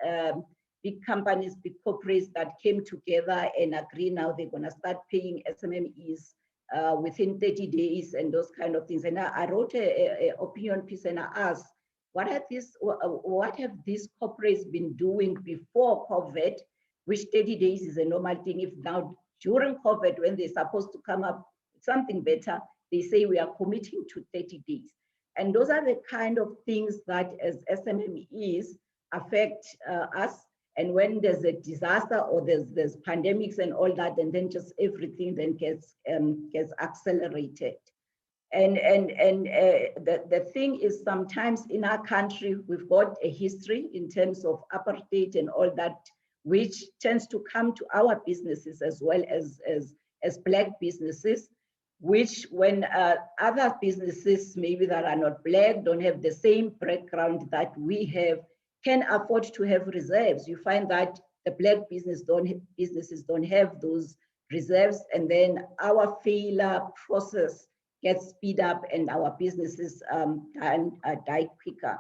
big companies, big corporates that came together and agree now they're going to start paying SMMEs within 30 days and those kind of things. And I wrote an opinion piece and I asked, what have these corporates been doing before COVID, which 30 days is a normal thing? If now during COVID, when they're supposed to come up with something better, they say we are committing to 30 days. And those are the kind of things that as SMMEs affect us. And when there's a disaster or there's pandemics and all that, and then just everything then gets accelerated. And the thing is, sometimes in our country, we've got a history in terms of apartheid and all that, which tends to come to our businesses as well as Black businesses, which when other businesses maybe that are not Black, don't have the same background that we have, can afford to have reserves. You find that the Black businesses don't have those reserves, and then our failure process gets speed up and our businesses die quicker.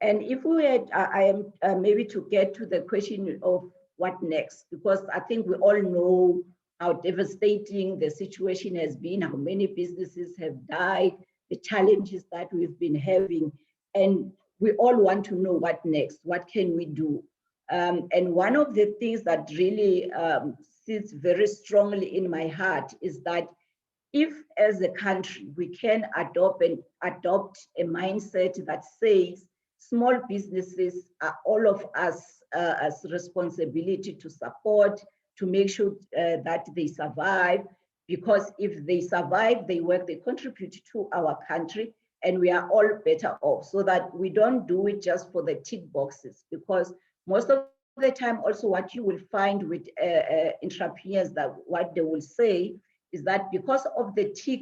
And if we had, I am maybe to get to the question of what next, because I think we all know how devastating the situation has been, how many businesses have died, the challenges that we've been having, and we all want to know what next, what can we do? And one of the things that really sits very strongly in my heart is that if as a country we can adopt a mindset that says small businesses are all of us as responsibility to support, to make sure that they survive, because if they survive, they work, they contribute to our country, and we are all better off, so that we don't do it just for the tick boxes. Because most of the time also what you will find with entrepreneurs, that what they will say is that because of the tick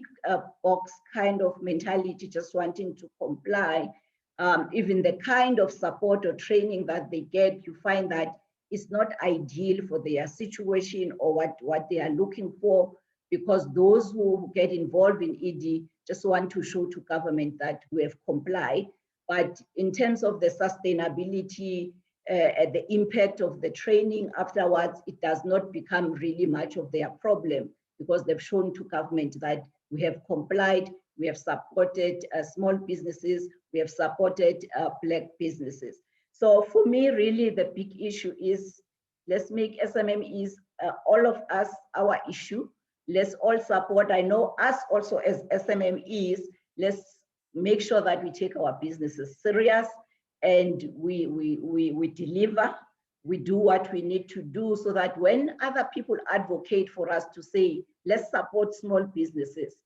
box kind of mentality, just wanting to comply, even the kind of support or training that they get, you find that it's not ideal for their situation or what they are looking for, because those who get involved in ED just want to show to government that we have complied. But in terms of the sustainability, the impact of the training afterwards, it does not become really much of their problem, because they've shown to government that we have complied, we have supported small businesses, we have supported Black businesses. So for me, really the big issue is, let's make SMMEs, all of us, our issue. Let's all support. I know us also as SMMEs, let's make sure that we take our businesses serious, and we deliver, we do what we need to do, so that when other people advocate for us to say, let's support small businesses,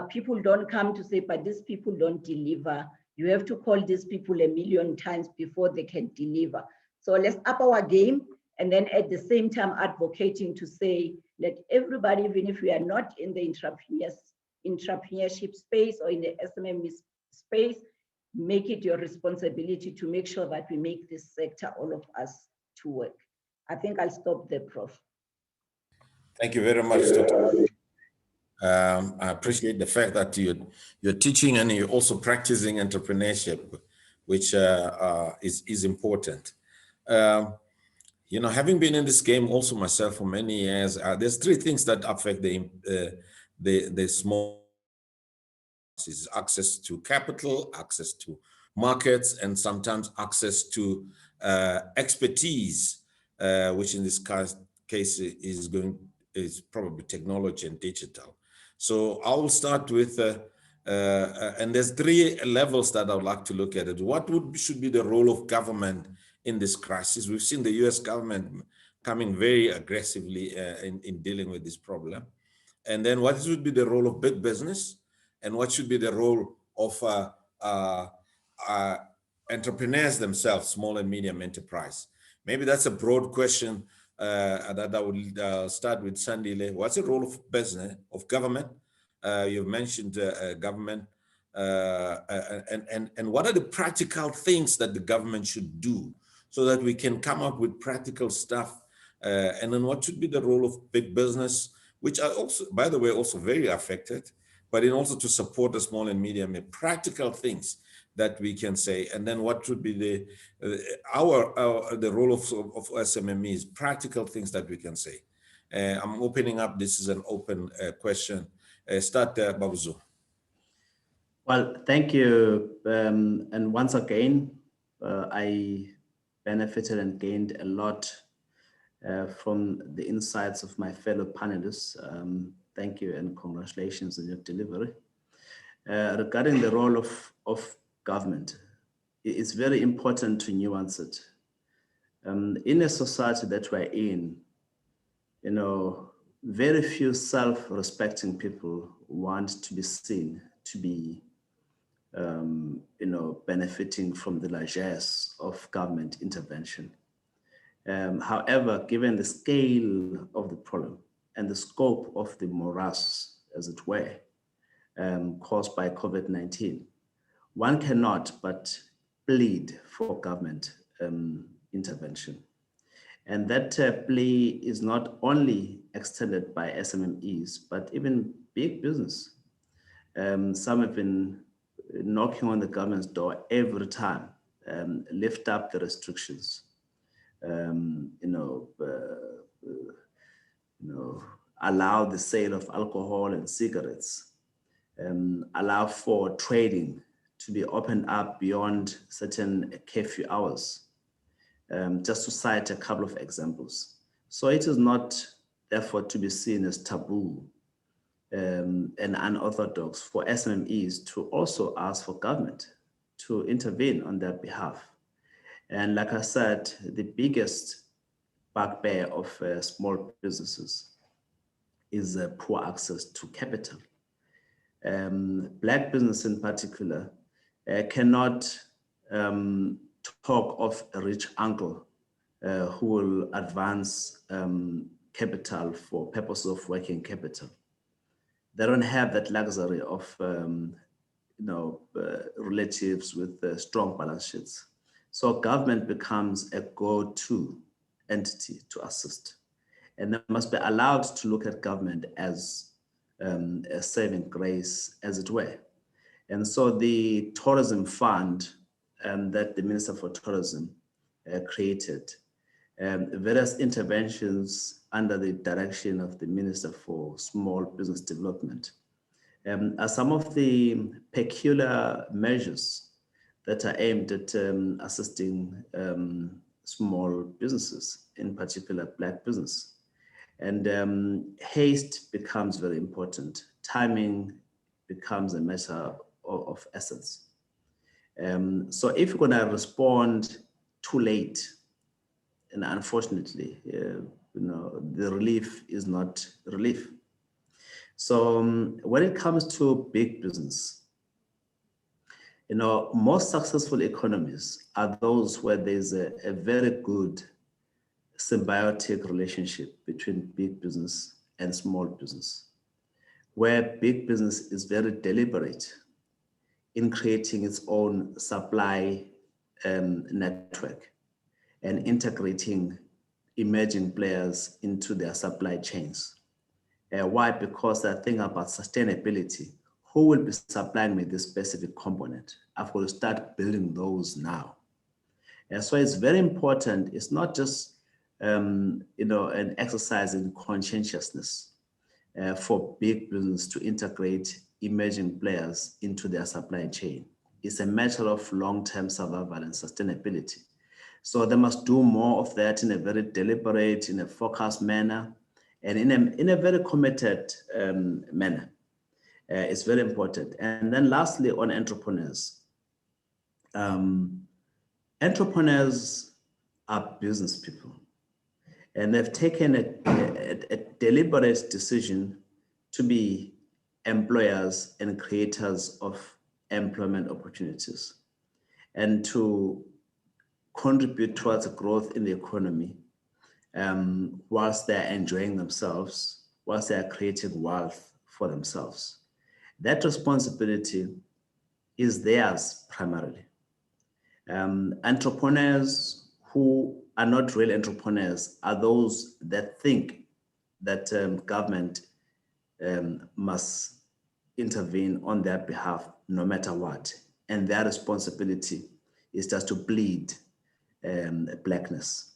people don't come to say, but these people don't deliver. You have to call these people 1,000,000 times before they can deliver. So let's up our game, and then at the same time advocating to say, let everybody, even if we are not in the entrepreneurship space or in the SMME space, make it your responsibility to make sure that we make this sector, all of us, to work. I think I'll stop there, Prof. Thank you very much, Dr. I appreciate the fact that you're teaching and you're also practicing entrepreneurship, which is important. You know, having been in this game also myself for many years, there's three things that affect the small: is access to capital, access to markets, and sometimes access to expertise, which in this case is probably technology and digital. So I will start with, and there's three levels that I would like to look at it. What should be the role of government in this crisis? We've seen the US government coming very aggressively in dealing with this problem. And then what should be the role of big business? And what should be the role of entrepreneurs themselves, small and medium enterprise? Maybe that's a broad question that I would start with Sandile. What's the role of business, of government? You've mentioned government. And what are the practical things that the government should do so that we can come up with practical stuff? And then what should be the role of big business, which are also, by the way, also very affected, but in also to support the small and medium, practical things that we can say. And then what should be the role of SMMEs, practical things that we can say. I'm opening up, this is an open question. Start there, Babuzu. Well, thank you. And once again, I benefited and gained a lot from the insights of my fellow panelists. Thank you and congratulations on your delivery. Regarding the role of government, it's very important to nuance it. In a society that we're in, you know, very few self-respecting people want to be seen to be, you know, benefiting from the largesse of government intervention. However, given the scale of the problem and the scope of the morass, as it were, caused by COVID-19, one cannot but plead for government intervention. And that plea is not only extended by SMMEs, but even big business. Some have been knocking on the government's door every time, lift up the restrictions, allow the sale of alcohol and cigarettes, allow for trading to be opened up beyond certain curfew hours. just to cite a couple of examples. So it is not therefore to be seen as taboo and unorthodox for SMMEs to also ask for government to intervene on their behalf. And like I said, the biggest bugbear of small businesses is poor access to capital. Black business in particular cannot talk of a rich uncle who will advance capital for purposes of working capital. They don't have that luxury of relatives with strong balance sheets. So government becomes a go-to entity to assist. And they must be allowed to look at government as a saving grace, as it were. And so the tourism fund that the Minister for Tourism created, various interventions under the direction of the Minister for Small Business Development, are some of the peculiar measures that are aimed at assisting small businesses, in particular Black business. And haste becomes very important. Timing becomes a matter of essence. So if you're going to respond too late, and unfortunately, the relief is not relief. So when it comes to big business, most successful economies are those where there's a very good symbiotic relationship between big business and small business, where big business is very deliberate in creating its own supply network and integrating emerging players into their supply chains. Why? Because they're thinking about sustainability. Who will be supplying me this specific component? I've got to start building those now. And so it's very important. It's not just an exercise in conscientiousness for big business to integrate emerging players into their supply chain. It's a matter of long-term survival and sustainability. So they must do more of that in a very deliberate, in a focused manner, and in a very committed manner. It's very important. And then lastly, on entrepreneurs. Entrepreneurs are business people, and they've taken a deliberate decision to be employers and creators of employment opportunities and to contribute towards growth in the economy whilst they're enjoying themselves, whilst they're creating wealth for themselves. That responsibility is theirs primarily. Entrepreneurs who are not real entrepreneurs are those that think that government must intervene on their behalf no matter what. And their responsibility is just to bleed Blackness.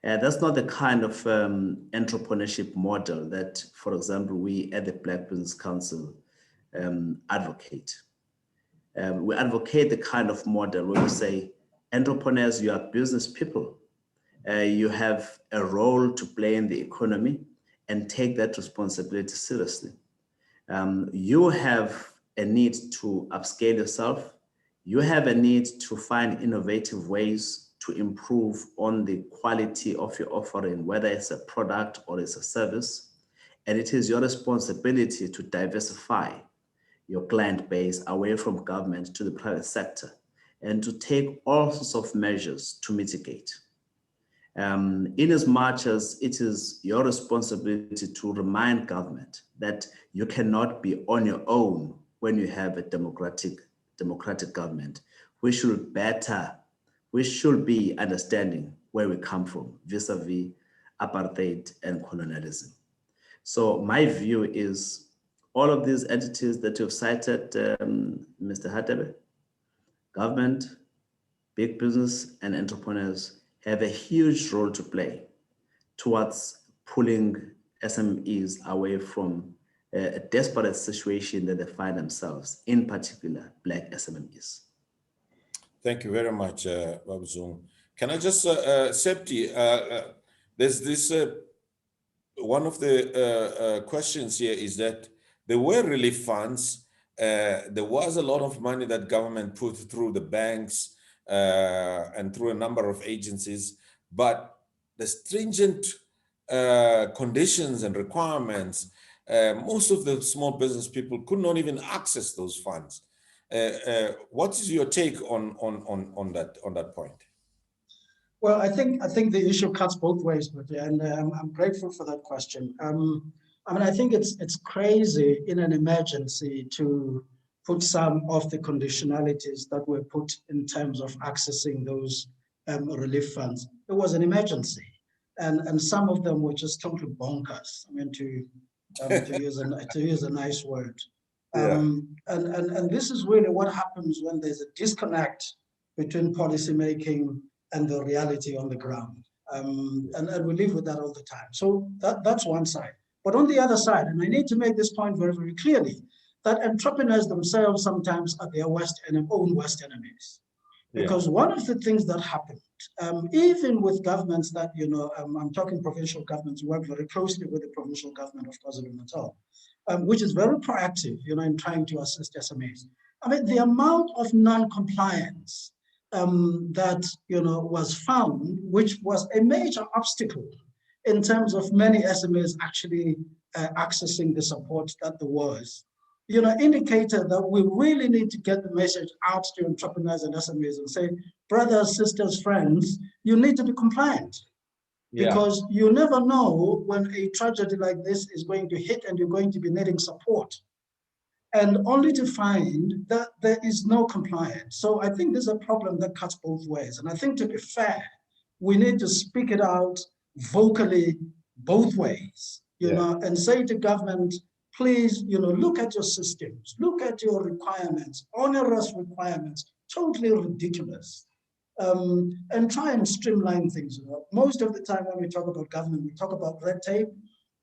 That's not the kind of entrepreneurship model that, for example, we at the Black Business Council advocate. We advocate the kind of model where we say, entrepreneurs, you are business people. You have a role to play in the economy and take that responsibility seriously. You have a need to upscale yourself. You have a need to find innovative ways to improve on the quality of your offering, whether it's a product or it's a service. And it is your responsibility to diversify your client base away from government to the private sector and to take all sorts of measures to mitigate. In as much as it is your responsibility to remind government that you cannot be on your own when you have a democratic government, we should be understanding where we come from vis-a-vis apartheid and colonialism. So my view is all of these entities that you've cited, Mr. Hadebe, government, big business, and entrepreneurs have a huge role to play towards pulling SMEs away from a desperate situation that they find themselves, in particular, Black SMMEs. Thank you very much, Babuzungu. Can I just, Septi, there's this, one of the questions here is that there were relief funds. There was a lot of money that government put through the banks and through a number of agencies, but the stringent conditions and requirements, most of the small business people could not even access those funds. What is your take on that point? Well, I think the issue cuts both ways, but and I'm grateful for that question. I mean, I think it's crazy in an emergency to put some of the conditionalities that were put in terms of accessing those relief funds. It was an emergency, and some of them were just totally bonkers. I mean, to use a nice word. And this is really what happens when there's a disconnect between policy making and the reality on the ground. And we live with that all the time. So that's one side. But on the other side, and I need to make this point very, very clearly, that entrepreneurs themselves sometimes are their own worst enemies. Because one of the things that happened, even with governments that, I'm talking provincial governments, work very closely with the provincial government of KwaZulu-Natal, which is very proactive, in trying to assist SMEs. I mean, the amount of non-compliance that was found, which was a major obstacle in terms of many SMEs actually accessing the support that there was, indicated that we really need to get the message out to entrepreneurs and SMEs and say, brothers, sisters, friends, you need to be compliant. Because you never know when a tragedy like this is going to hit and you're going to be needing support. And only to find that there is no compliance. So I think there's a problem that cuts both ways. And I think, to be fair, we need to speak it out vocally both ways, and say to government, please, look at your systems, look at your requirements, onerous requirements, totally ridiculous, and try and streamline things. Most of the time when we talk about government, we talk about red tape.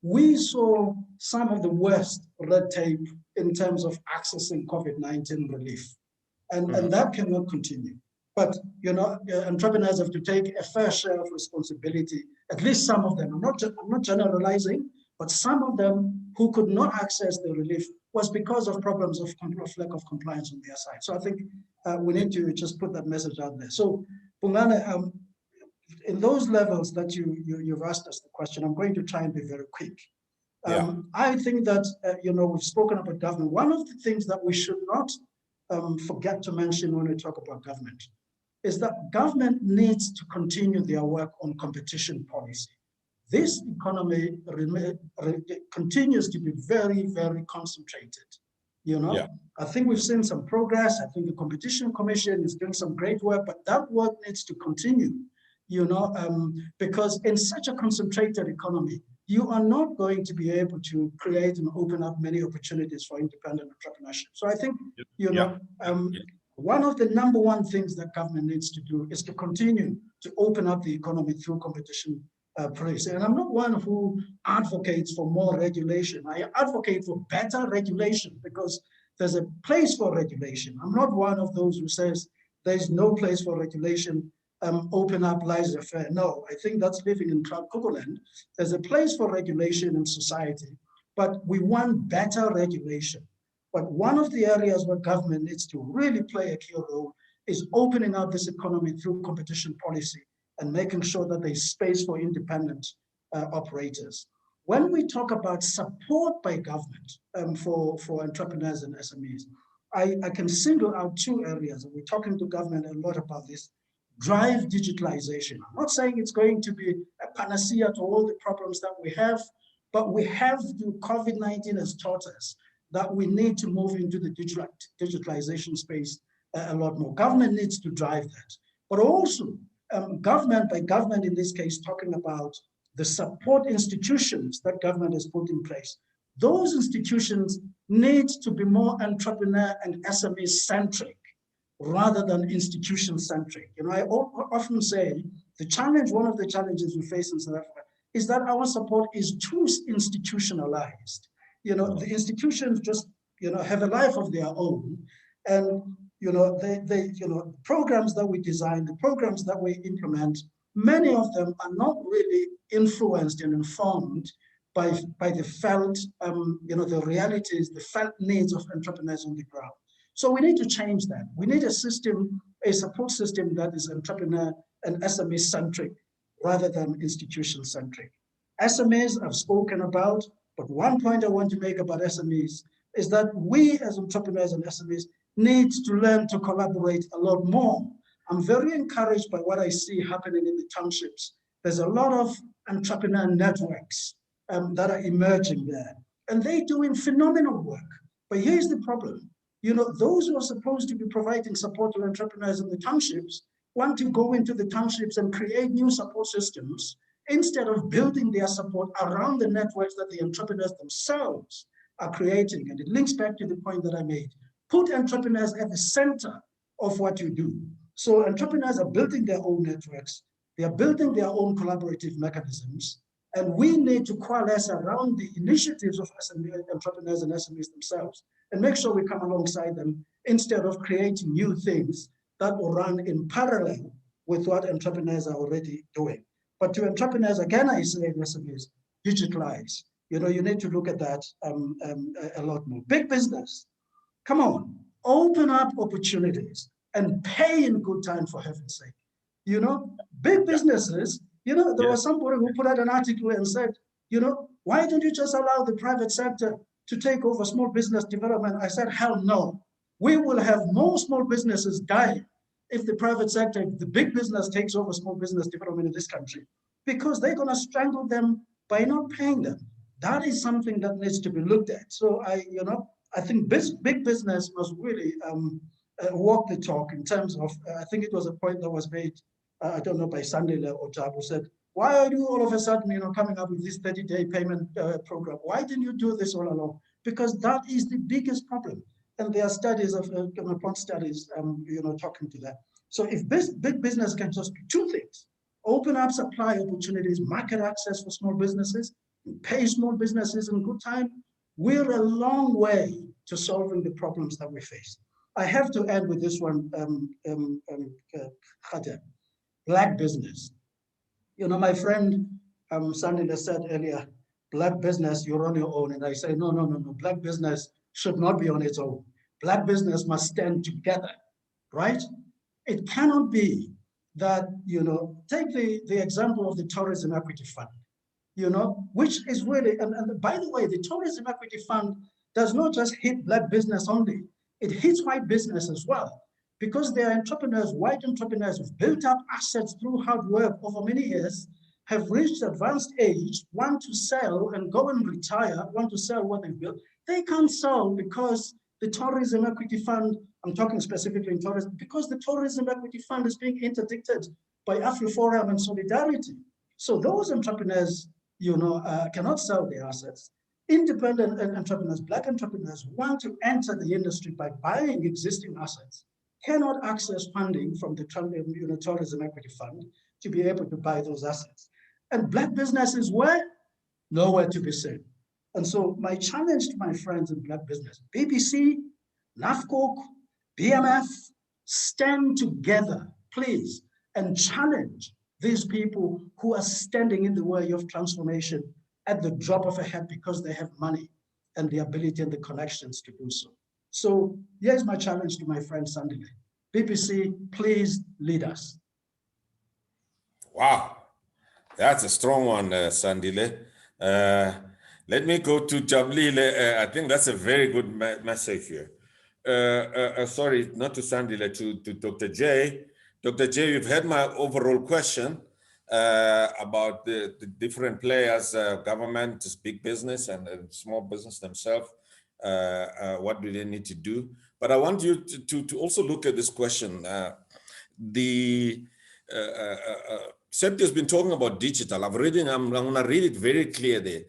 We saw some of the worst red tape in terms of accessing COVID-19 relief. And that cannot continue. But, entrepreneurs have to take a fair share of responsibility, at least some of them. I'm not generalizing, but some of them who could not access the relief was because of problems of lack of compliance on their side. So I think we need to just put that message out there. So, Bongani, in those levels that you've asked us the question, I'm going to try and be very quick. I think that, we've spoken about government. One of the things that we should not forget to mention when we talk about government is that government needs to continue their work on competition policy. This economy continues to be very, very concentrated. I think we've seen some progress. I think the Competition Commission is doing some great work, but that work needs to continue. Because in such a concentrated economy, you are not going to be able to create and open up many opportunities for independent entrepreneurship. So I think, one of the number one things that government needs to do is to continue to open up the economy through competition policy. And I'm not one who advocates for more regulation. I advocate for better regulation because there's a place for regulation. I'm not one of those who says there's no place for regulation. Open up lies affair. No, I think that's living in Cloud Cuckoo Land. There's a place for regulation in society, but we want better regulation. But one of the areas where government needs to really play a key role is opening up this economy through competition policy and making sure that there's space for independent operators. When we talk about support by government for entrepreneurs and SMEs, I can single out two areas. We're talking to government a lot about this. Drive digitalization. I'm not saying it's going to be a panacea to all the problems that we have, but we have to, COVID-19 has taught us that we need to move into the digitalization space a lot more. Government needs to drive that. But also, government by government in this case, talking about the support institutions that government has put in place. Those institutions need to be more entrepreneur and SME centric rather than institution centric. I often say the challenge, one of the challenges we face in South Africa is that our support is too institutionalized. The institutions just, have a life of their own. And, programs that we design, the programs that we implement, many of them are not really influenced and informed by the felt, the realities, the felt needs of entrepreneurs on the ground. So we need to change that. We need a system, a support system that is entrepreneur and SME centric rather than institution centric. SMEs I've spoken about, but one point I want to make about SMEs is that we as entrepreneurs and SMEs need to learn to collaborate a lot more. I'm very encouraged by what I see happening in the townships. There's a lot of entrepreneur networks that are emerging there, and they're doing phenomenal work. But here's the problem. Those who are supposed to be providing support to entrepreneurs in the townships want to go into the townships and create new support systems instead of building their support around the networks that the entrepreneurs themselves are creating. And it links back to the point that I made. Put entrepreneurs at the center of what you do. So entrepreneurs are building their own networks. They are building their own collaborative mechanisms. And we need to coalesce around the initiatives of entrepreneurs and SMEs themselves and make sure we come alongside them instead of creating new things that will run in parallel with what entrepreneurs are already doing. But to entrepreneurs, again, I say in SMEs, digitalize. You need to look at that a lot more. Big business, come on, open up opportunities and pay in good time, for heaven's sake. Big businesses, there was somebody who put out an article and said, why don't you just allow the private sector to take over small business development? I said, hell no. We will have more small businesses die if the private sector, if the big business takes over small business development in this country, because they're going to strangle them by not paying them. That is something that needs to be looked at. So I think big business must really walk the talk in terms of, I think it was a point that was made, I don't know, by Sandile or Jabu, said, why are you all of a sudden, coming up with this 30-day payment program? Why didn't you do this all along? Because that is the biggest problem. And there are studies upon studies, talking to that. So if big business can just do two things, open up supply opportunities, market access for small businesses, pay small businesses in good time, we're a long way to solving the problems that we face. I have to end with this one, Khader. Black business. My friend Sandile said earlier, black business, you're on your own. And I say, no. Black business should not be on its own. Black business must stand together, right? It cannot be that, take the example of the Tourism Equity Fund, which is really, and by the way, the Tourism Equity Fund does not just hit black business only, it hits white business as well. Because they are entrepreneurs, white entrepreneurs who've built up assets through hard work over many years, have reached advanced age, want to sell and go and retire, want to sell what they've built. They can't sell because the Tourism Equity Fund, I'm talking specifically in tourism, because the Tourism Equity Fund is being interdicted by AfriForum and Solidarity. So those entrepreneurs, cannot sell their assets. Independent entrepreneurs, black entrepreneurs who want to enter the industry by buying existing assets cannot access funding from the Tourism Equity Fund to be able to buy those assets. And black businesses were nowhere to be seen. And so my challenge to my friends in black business, BBC, NAFCOC, BMF, stand together, please, and challenge these people who are standing in the way of transformation at the drop of a hat because they have money and the ability and the connections to do so. So here's my challenge to my friend Sandile. BBC, please lead us. Wow, that's a strong one, Sandile. Let me go to Jabulile. I think that's a very good message here. Sorry, not to Sandile, to Dr. J. Dr. J, you've had my overall question about the different players, government, big business, and small business themselves. What do they need to do? But I want you to also look at this question. Septi has been talking about digital. I'm going to read it very clear there.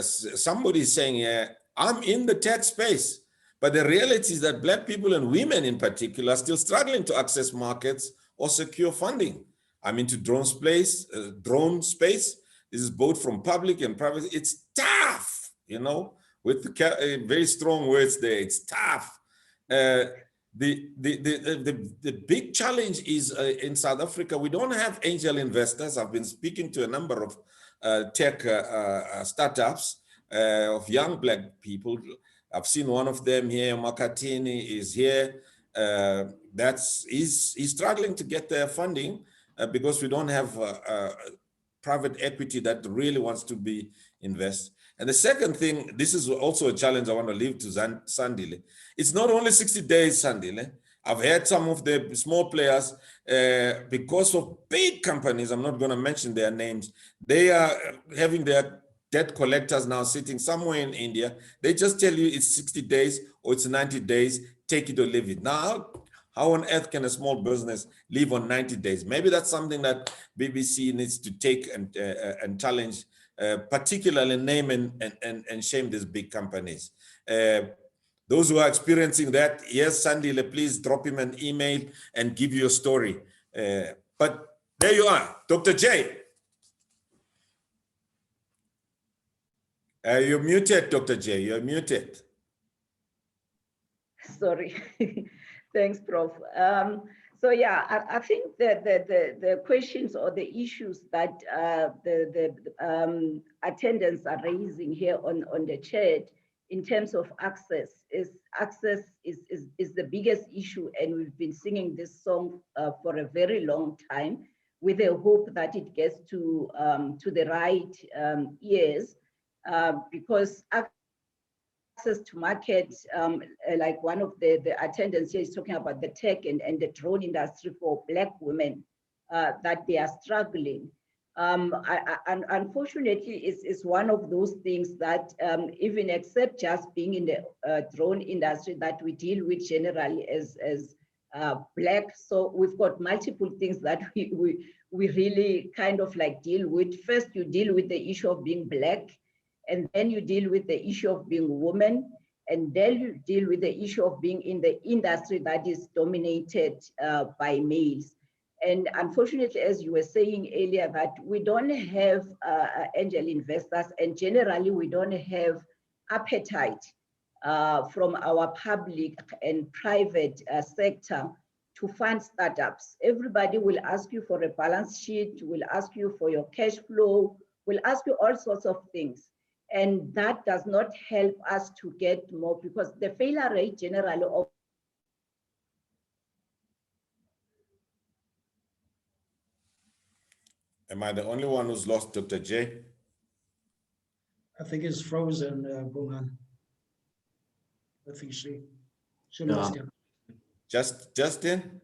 Somebody is saying, I'm in the tech space, but the reality is that Black people and women in particular are still struggling to access markets or secure funding. I'm into drone space. This is both from public and private. It's tough, with very strong words there. It's tough. the big challenge is in South Africa, we don't have angel investors. I've been speaking to a number of tech startups of young Black people. I've seen one of them here, Makatini is here. He's struggling to get their funding because we don't have private equity that really wants to be invest. And the second thing, this is also a challenge I want to leave to Sandile. It's not only 60 days, Sandile. I've heard some of the small players, because of big companies, I'm not going to mention their names, they are having their debt collectors now sitting somewhere in India. They just tell you it's 60 days or it's 90 days, take it or leave it. Now, how on earth can a small business live on 90 days? Maybe that's something that BBC needs to take and challenge, particularly name and shame these big companies. Those who are experiencing that, yes, Sandile, please drop him an email and give your story. But there you are, Dr. J. You're muted, Dr. J, you're muted. Sorry. Thanks, Prof. So yeah, I think that the questions or the issues that the attendants are raising here on the chat in terms of access is the biggest issue, and we've been singing this song for a very long time with a hope that it gets to the right ears, because access to market, like one of the attendants here is talking about the tech and the drone industry for Black women, that they are struggling. Unfortunately, it's one of those things that even except just being in the drone industry that we deal with generally as Black. So we've got multiple things that we really kind of like deal with. First, you deal with the issue of being Black, and then you deal with the issue of being a woman, and then you deal with the issue of being in the industry that is dominated by males. And unfortunately, as you were saying earlier, that we don't have angel investors, and generally we don't have appetite from our public and private sector to fund startups. Everybody will ask you for a balance sheet, will ask you for your cash flow, will ask you all sorts of things. And that does not help us to get more, because the failure rate generally of Am I the only one who's lost Dr. J? I think it's frozen, Bungan. I think she lost him. Justin?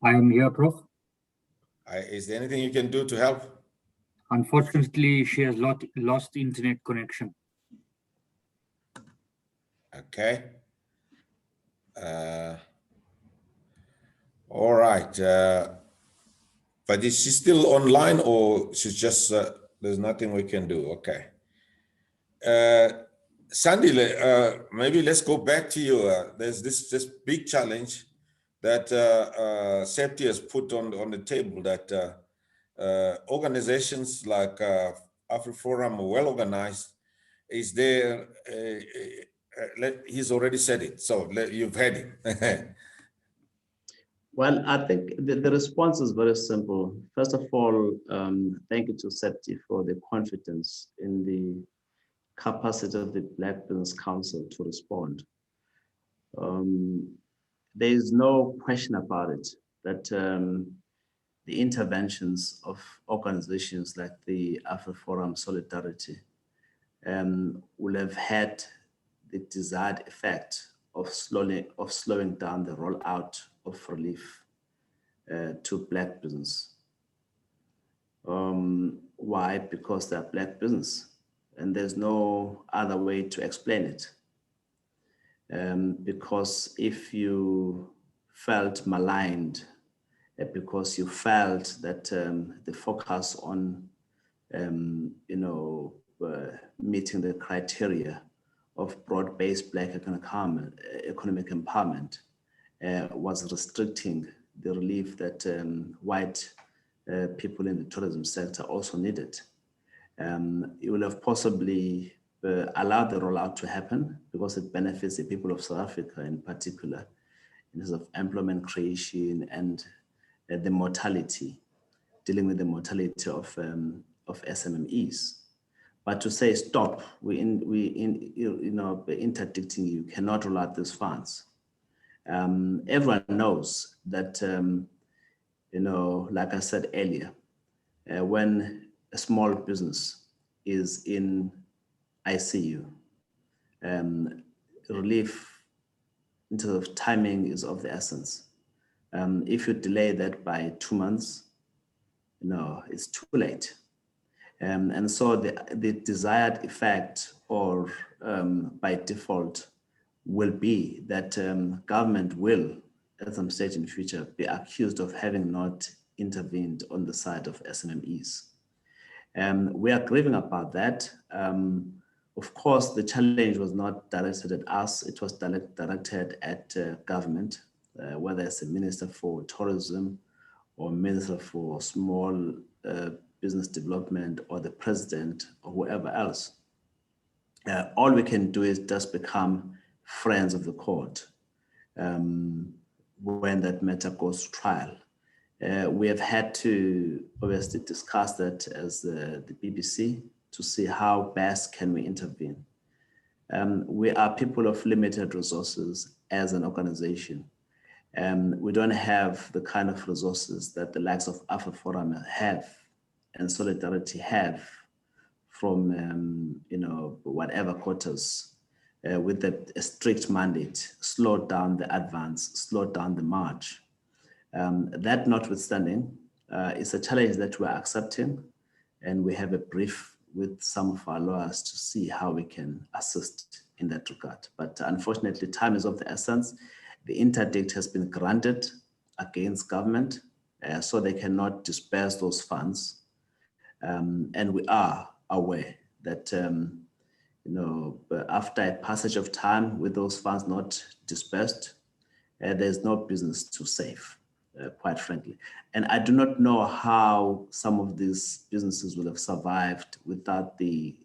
I am here, Prof. Is there anything you can do to help? Unfortunately, she has lost internet connection. Okay. All right. But is she still online, or she's just, there's nothing we can do? Okay. Sandy, maybe let's go back to you. There's this big challenge that SEPTI has put on the table, that organizations like AfriForum are well organized. Is there, he's already said it, so you've heard it. Well, I think the response is very simple. First of all, thank you to SEPTI for the confidence in the capacity of the Black Business Council to respond. There is no question about it that the interventions of organizations like the AfriForum Solidarity will have had the desired effect of slowing down the rollout of relief to Black business. Why? Because they're Black business, and there's no other way to explain it. Because if you felt maligned, because you felt that the focus on, meeting the criteria of broad-based Black economic empowerment was restricting the relief that white people in the tourism sector also needed. You will have possibly allow the rollout to happen because it benefits the people of South Africa in particular in terms of employment creation and the mortality, dealing with the mortality of SMMEs. But to say stop, interdicting you cannot roll out these funds. Everyone knows that like I said earlier, when a small business is in ICU, relief in terms of timing is of the essence. If you delay that by 2 months, it's too late. And so the desired effect, or by default, will be that government will, at some stage in the future, be accused of having not intervened on the side of SMMEs. We are grieving about that. Of course, the challenge was not directed at us, it was directed at government, whether it's the Minister for Tourism or Minister for Small Business Development or the President or whoever else. All we can do is just become friends of the court when that matter goes to trial. We have had to obviously discuss that as the BBC to see how best can we intervene. We are people of limited resources as an organization. We don't have the kind of resources that the likes of Alpha Forum have and Solidarity have from whatever quarters with a strict mandate, slow down the advance, slow down the march. That notwithstanding, it's a challenge that we're accepting, and we have a brief with some of our lawyers to see how we can assist in that regard. But unfortunately, time is of the essence. The interdict has been granted against government, so they cannot disperse those funds. And we are aware that after a passage of time with those funds not dispersed, there's no business to save, quite frankly. And I do not know how some of these businesses will have survived without the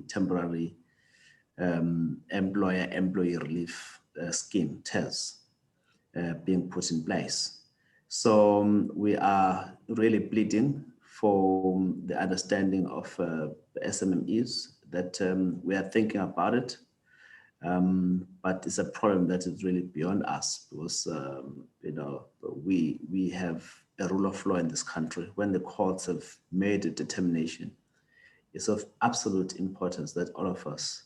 temporary employer-employee relief scheme, TERS, being put in place. So we are really pleading for the understanding of the SMMEs that we are thinking about it, but it's a problem that is really beyond us because we have a rule of law in this country. When the courts have made a determination, it's of absolute importance that all of us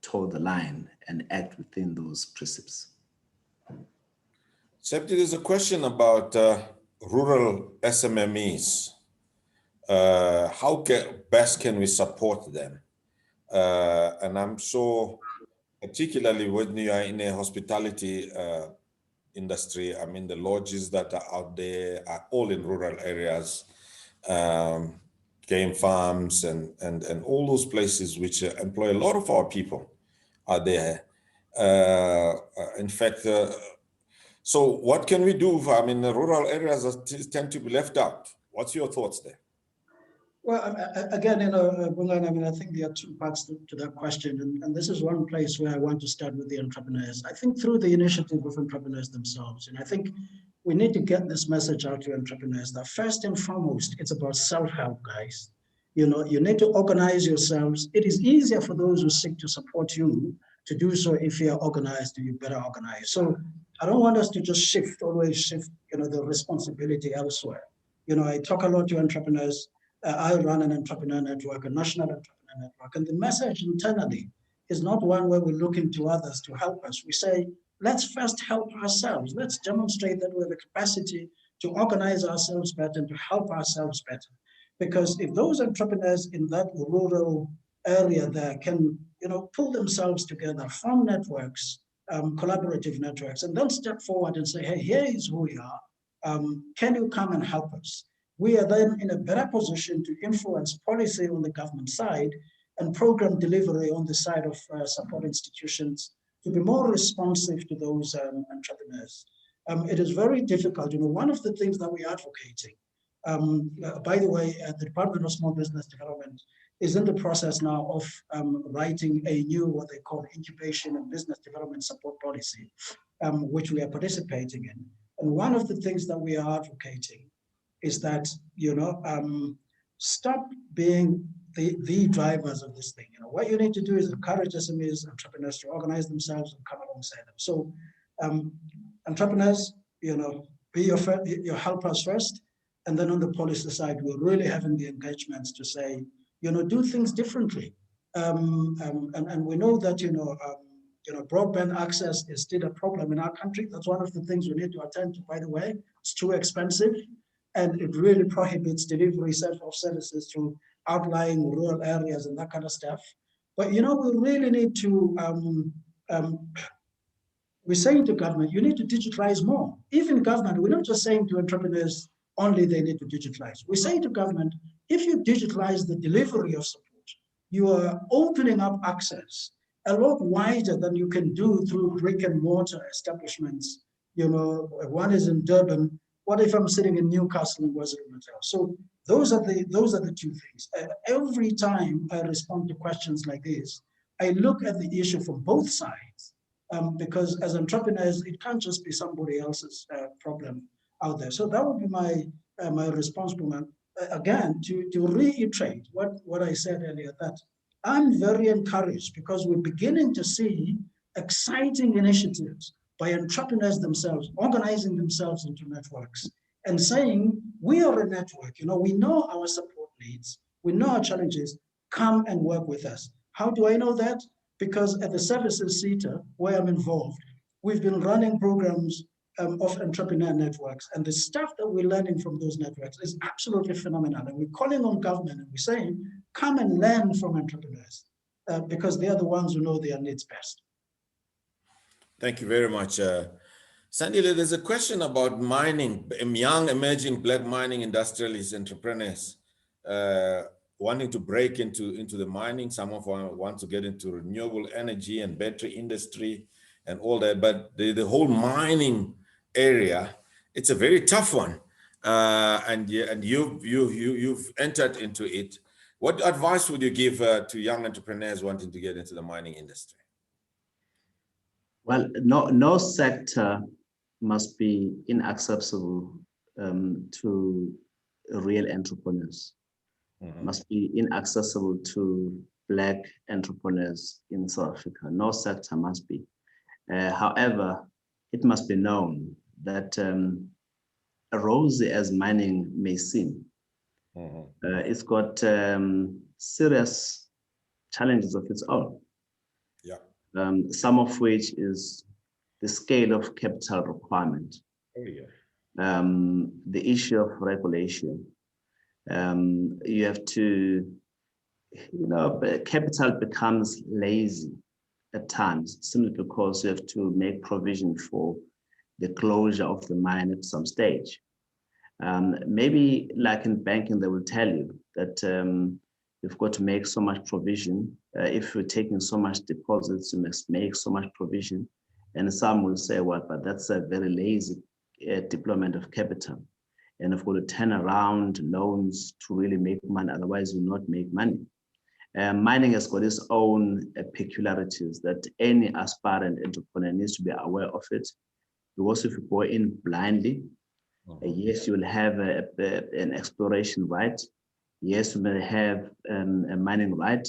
toe the line and act within those precepts. Septi, there's a question about rural SMMEs. How best can we support them? And I'm sure, particularly when you are in a hospitality industry, I mean, the lodges that are out there are all in rural areas, game farms and all those places which employ a lot of our people are there. In fact, so what can we do? I mean, the rural areas tend to be left out. What's your thoughts there? Well, again, Bungan, I mean, I think there are two parts to that question. And this is one place where I want to start with the entrepreneurs. I think through the initiative of entrepreneurs themselves, and I think we need to get this message out to entrepreneurs that first and foremost, it's about self-help, guys. You need to organize yourselves. It is easier for those who seek to support you to do so if you are organized, you better organize. So I don't want us to just always shift, the responsibility elsewhere. I talk a lot to entrepreneurs. I run an entrepreneur network, a national entrepreneur network, and the message internally is not one where we're looking to others to help us. We say, let's first help ourselves. Let's demonstrate that we have the capacity to organize ourselves better and to help ourselves better. Because if those entrepreneurs in that rural area there can, pull themselves together, form networks, collaborative networks, and then step forward and say, hey, here is who we are. Can you come and help us? We are then in a better position to influence policy on the government side and program delivery on the side of support institutions to be more responsive to those entrepreneurs. It is very difficult. One of the things that we're advocating By the way, the Department of Small Business Development is in the process now of writing a new, what they call incubation and business development support policy, which we are participating in. And one of the things that we are advocating is that, stop being the drivers of this thing. What you need to do is encourage SMEs, entrepreneurs to organize themselves and come alongside them. So entrepreneurs, be your helpers first. And then on the policy side, we're really having the engagements to say, do things differently. And we know that, broadband access is still a problem in our country. That's one of the things we need to attend to, by the way. It's too expensive, and it really prohibits delivery of services to outlying rural areas and that kind of stuff. But, we really need to, we're saying to government, you need to digitalize more. Even government, we're not just saying to entrepreneurs, only they need to digitalize. We're saying to government, if you digitalize the delivery of support, you are opening up access a lot wider than you can do through brick and mortar establishments. One is in Durban. What if I'm sitting in Newcastle and KwaZulu-Natal? So those are the two things. Every time I respond to questions like this, I look at the issue from both sides, because as entrepreneurs, it can't just be somebody else's problem out there. So that would be my response, Puman. Again, to reiterate what I said earlier, that I'm very encouraged because we're beginning to see exciting initiatives by entrepreneurs themselves, organizing themselves into networks and saying, we are a network, we know our support needs, we know our challenges, come and work with us. How do I know that? Because at the services sector where I'm involved, we've been running programs of entrepreneur networks, and the stuff that we're learning from those networks is absolutely phenomenal. And we're calling on government and we're saying, come and learn from entrepreneurs because they are the ones who know their needs best. Thank you very much. Sandile, there's a question about mining, young emerging Black mining industrialists, entrepreneurs wanting to break into the mining. Some of them want to get into renewable energy and battery industry and all that, but the whole mining area, it's a very tough one, and you've entered into it. What advice would you give to young entrepreneurs wanting to get into the mining industry? Well, no sector must be inaccessible to real entrepreneurs. Must be inaccessible to Black entrepreneurs in South Africa. No sector must be. However, it must be known that rosy as mining may seem, it's got serious challenges of its own. Yeah. Some of which is the scale of capital requirement, the issue of regulation. You have to, capital becomes lazy at times simply because you have to make provision for the closure of the mine at some stage. Maybe like in banking, they will tell you that you've got to make so much provision. If you're taking so much deposits, you must make so much provision. And some will say, well, but that's a very lazy deployment of capital. And if we turn around loans to really make money, otherwise you will not make money. Mining has got its own peculiarities that any aspirant entrepreneur needs to be aware of it. Because if you go in blindly, yes, you will have an exploration right. Yes, you may have a mining right,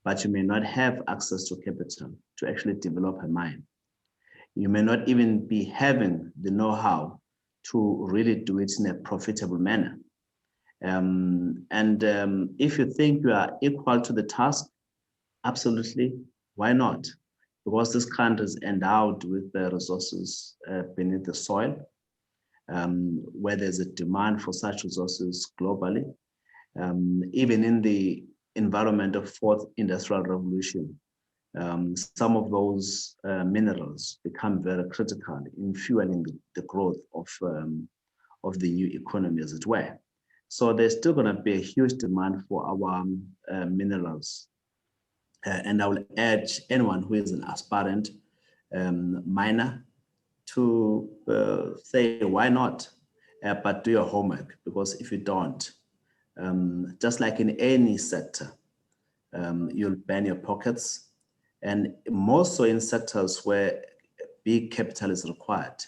but you may not have access to capital to actually develop a mine. You may not even be having the know-how to really do it in a profitable manner. If you think you are equal to the task, absolutely, why not? Because this country is endowed with the resources beneath the soil, where there's a demand for such resources globally. Even in the environment of fourth industrial revolution, some of those minerals become very critical in fueling the growth of the new economy, as it were. So there's still going to be a huge demand for our minerals. And I will urge anyone who is an aspirant miner to say, why not? but do your homework, because if you don't, just like in any sector, you'll burn your pockets, and more so in sectors where big capital is required,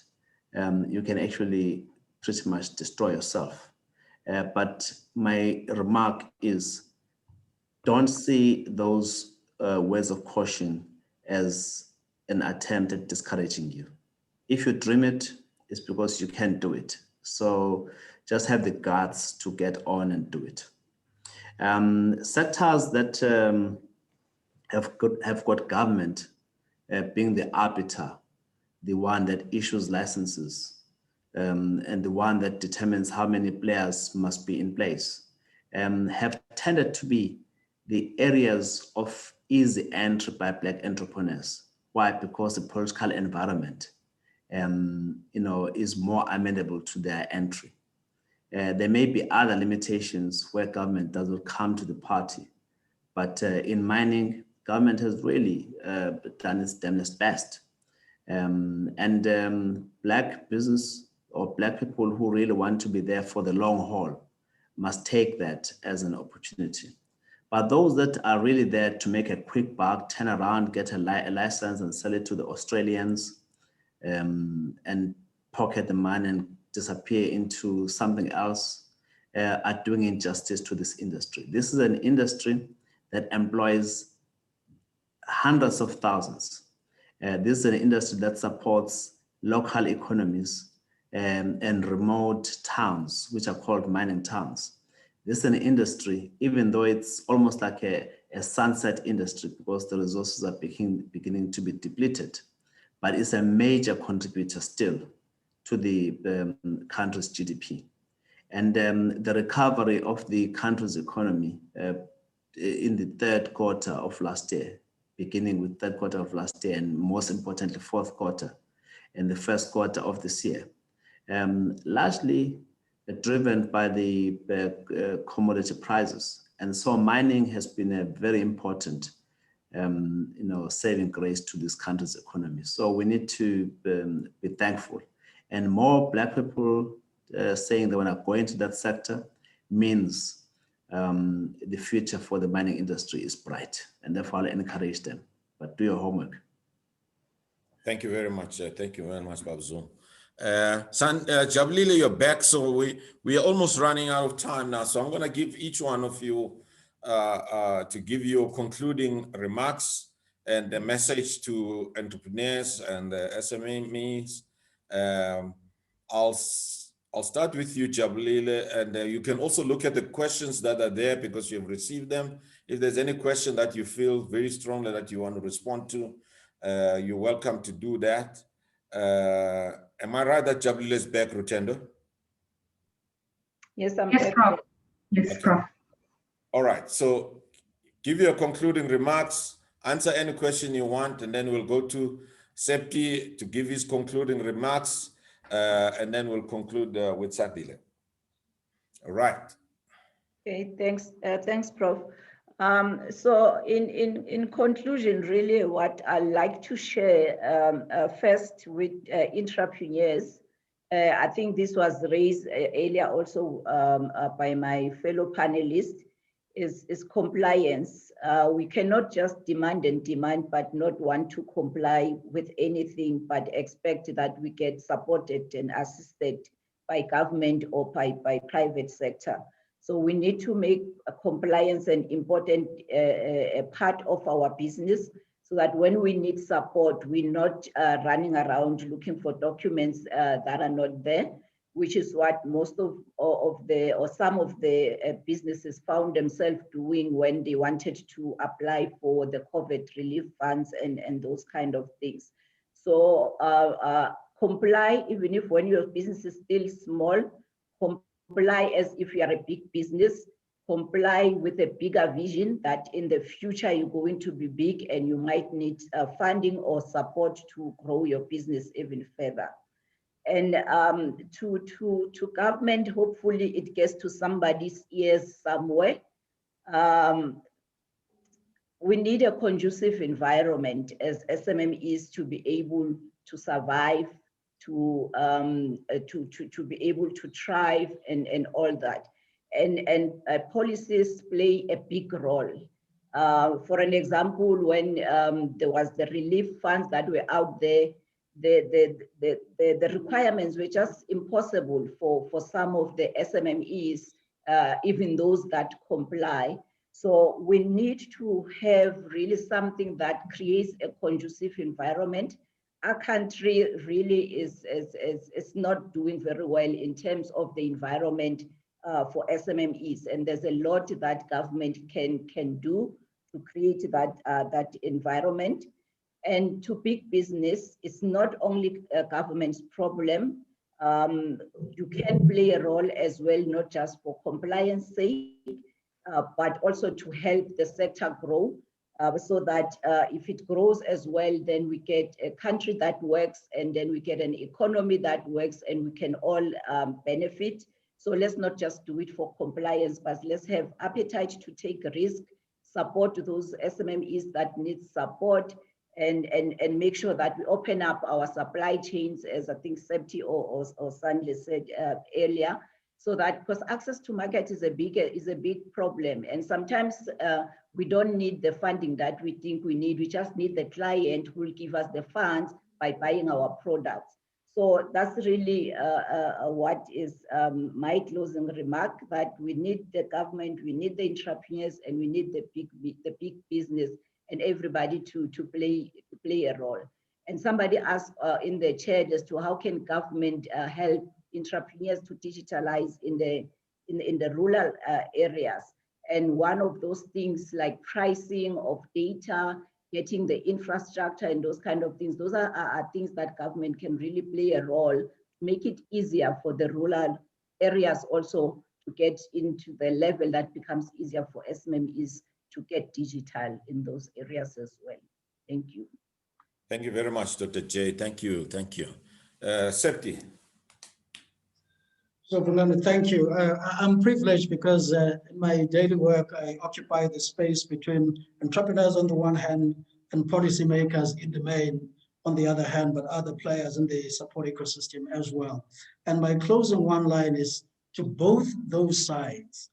you can actually pretty much destroy yourself. But my remark is, don't see those words of caution as an attempt at discouraging you. If you dream it, it's because you can do it. So just have the guts to get on and do it. Sectors that have got government being the arbiter, the one that issues licenses, and the one that determines how many players must be in place, have tended to be the areas of easy entry by Black entrepreneurs. Why? Because the political environment is more amenable to their entry. There may be other limitations where government does not come to the party, but in mining, government has really done its best. Black business or Black people who really want to be there for the long haul must take that as an opportunity. But those that are really there to make a quick buck, turn around, get a license and sell it to the Australians, and pocket the money and disappear into something else, are doing injustice to this industry. This is an industry that employs hundreds of thousands. This is an industry that supports local economies and remote towns, which are called mining towns. This is an industry, even though it's almost like a sunset industry because the resources are beginning to be depleted, but it's a major contributor still to the country's GDP. And the recovery of the country's economy in the third quarter of last year, beginning with third quarter of last year, and most importantly, fourth quarter and the first quarter of this year, largely driven by the commodity prices. And so mining has been a very important saving grace to this country's economy. So we need to be thankful. And more Black people saying they want to go into that sector means the future for the mining industry is bright. And therefore I'll encourage them, but do your homework. Thank you very much. Thank you very much, Babzoon. Jabulile, you're back. So we are almost running out of time now. So I'm going to give each one of you to give your concluding remarks and a message to entrepreneurs and SMMEs. I'll start with you, Jabulile, and you can also look at the questions that are there because you've received them. If there's any question that you feel very strongly that you want to respond to, you're welcome to do that. Am I right that Jabulile is back, Rutendo? Yes, I'm Yes, back. Prof. Yes, Okay. Prof. All right, so give your concluding remarks, answer any question you want, and then we'll go to Septi to give his concluding remarks, and then we'll conclude with Sadile. All right. Okay, thanks, Prof. So in conclusion, really what I like to share first with entrepreneurs, I think this was raised earlier also by my fellow panelists, is compliance. We cannot just demand and demand, but not want to comply with anything, but expect that we get supported and assisted by government or by private sector. So we need to make compliance an important part of our business so that when we need support, we're not running around looking for documents that are not there, which is what most of some of the businesses found themselves doing when they wanted to apply for the COVID relief funds and those kind of things. So comply, even if when your business is still small, comply as if you are a big business, comply with a bigger vision that in the future you're going to be big and you might need funding or support to grow your business even further. And to government, hopefully it gets to somebody's ears somewhere. We need a conducive environment as SMMEs to be able to survive, to be able to thrive and all that. And policies play a big role. For an example, when there was the relief funds that were out there, the requirements were just impossible for some of the SMMEs, even those that comply. So we need to have really something that creates a conducive environment. Our country really is not doing very well in terms of the environment for SMMEs, and there's a lot that government can do to create that environment. And to big business, it's not only a government's problem. You can play a role as well, not just for compliance sake, but also to help the sector grow, so that if it grows as well, then we get a country that works, and then we get an economy that works, and we can all benefit. So let's not just do it for compliance, but let's have appetite to take risk, support those SMMEs that need support, and make sure that we open up our supply chains, as I think Septi or Sandile said earlier, so that, because access to market is a big problem. And sometimes we don't need the funding that we think we need. We just need the client who will give us the funds by buying our products. So that's really what is my closing remark, that we need the government, we need the entrepreneurs, and we need the big business and everybody to play a role. And somebody asked in the chat as to how can government help entrepreneurs to digitalize in the rural areas. And one of those things like pricing of data, getting the infrastructure and those kind of things, those are things that government can really play a role, make it easier for the rural areas also to get into the level that becomes easier for SMMEs to get digital in those areas as well. Thank you. Thank you very much, Dr. J. Thank you. Septi. So, Fernando, thank you. I'm privileged because in my daily work, I occupy the space between entrepreneurs on the one hand and policymakers in the main on the other hand, but other players in the support ecosystem as well. And my closing one line is to both those sides.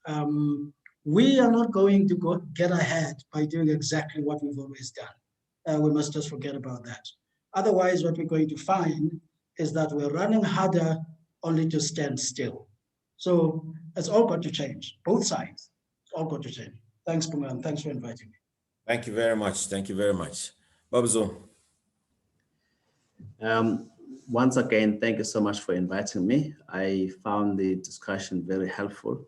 We are not going to get ahead by doing exactly what we've always done. We must just forget about that. Otherwise, what we're going to find is that we're running harder only to stand still. So it's all got to change, both sides, it's all got to change. Thanks, Pungan. Thanks for inviting me. Thank you very much. Thank you very much. Babzo. Once again, thank you so much for inviting me. I found the discussion very helpful.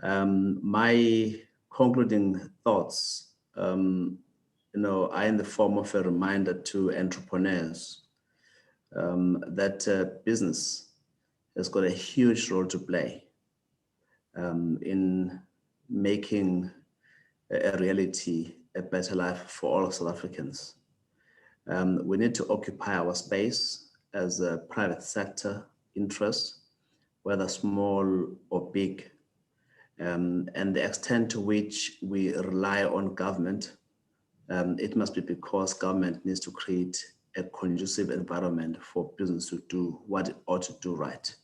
My concluding thoughts, are in the form of a reminder to entrepreneurs that business has got a huge role to play in making a reality a better life for all South Africans. We need to occupy our space as a private sector interest, whether small or big, and the extent to which we rely on government, it must be because government needs to create a conducive environment for business to do what it ought to do right.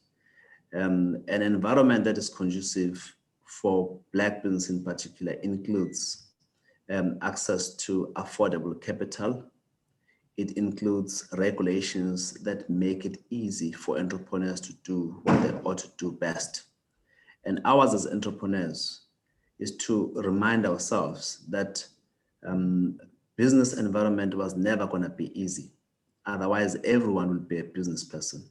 An environment that is conducive for Black business in particular includes access to affordable capital. It includes regulations that make it easy for entrepreneurs to do what they ought to do best. And ours as entrepreneurs is to remind ourselves that business environment was never going to be easy. Otherwise, everyone will be a business person.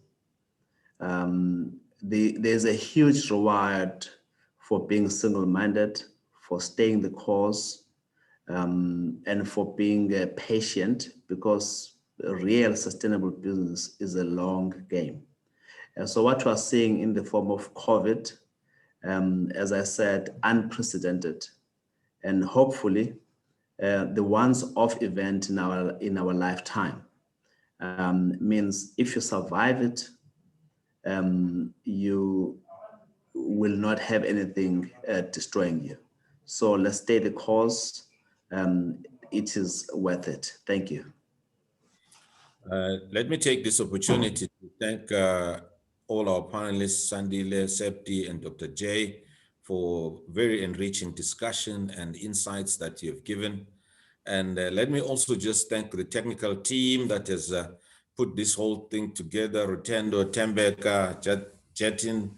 There's a huge reward for being single-minded, for staying the course, and for being patient, because real sustainable business is a long game. And so what we're seeing in the form of COVID, as I said, unprecedented, and hopefully the once-off event in our lifetime, means if you survive it, you will not have anything destroying you. So let's stay the course. It is worth it. Thank you. Let me take this opportunity to thank all our panelists, Sandile, Septi, and Dr. J, for very enriching discussion and insights that you've given. And let me also just thank the technical team that has put this whole thing together, Rutendo, Tembeka, Jetin,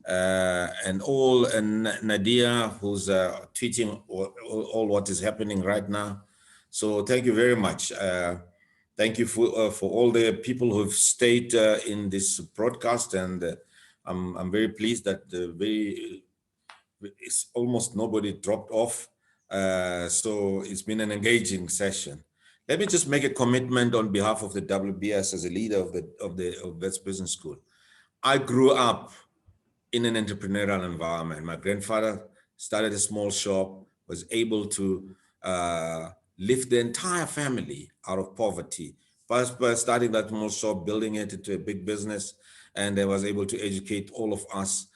and all, and Nadia, who's tweeting all what is happening right now. So thank you very much. Thank you for all the people who've stayed in this broadcast, and I'm very pleased that it's almost nobody dropped off. So it's been an engaging session. Let me just make a commitment on behalf of the WBS as a leader of Wits Business School. I grew up in an entrepreneurial environment. My grandfather started a small shop, was able to lift the entire family out of poverty by starting that small shop, building it into a big business, and I was able to educate all of us,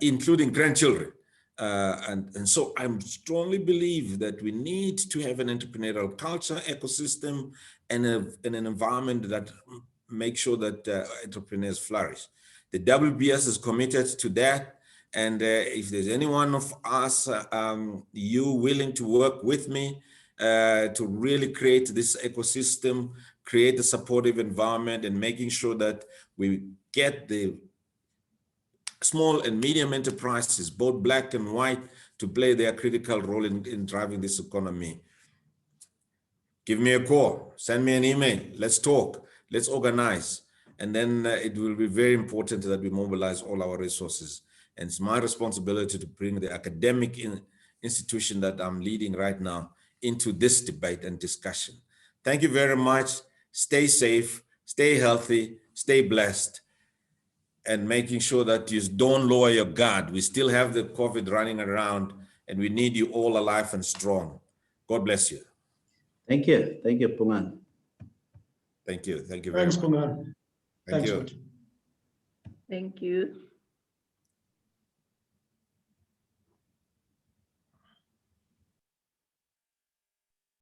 including grandchildren. And so I strongly believe that we need to have an entrepreneurial culture, ecosystem, and an environment that makes sure that entrepreneurs flourish. The WBS is committed to that. And if there's any one of us, you willing to work with me to really create this ecosystem, create a supportive environment, and making sure that we get the small and medium enterprises, both black and white, to play their critical role in driving this economy. Give me a call, send me an email, let's talk, let's organize. And then it will be very important that we mobilize all our resources. And it's my responsibility to bring the academic institution that I'm leading right now into this debate and discussion. Thank you very much. Stay safe, stay healthy, stay blessed, and making sure that you don't lower your guard. We still have the COVID running around, and we need you all alive and strong. God bless you. Thank you. Thank you, Pungan. Thank you. Thank you very much. Thanks, Pungan. Thank Thanks, you. Ruth. Thank you.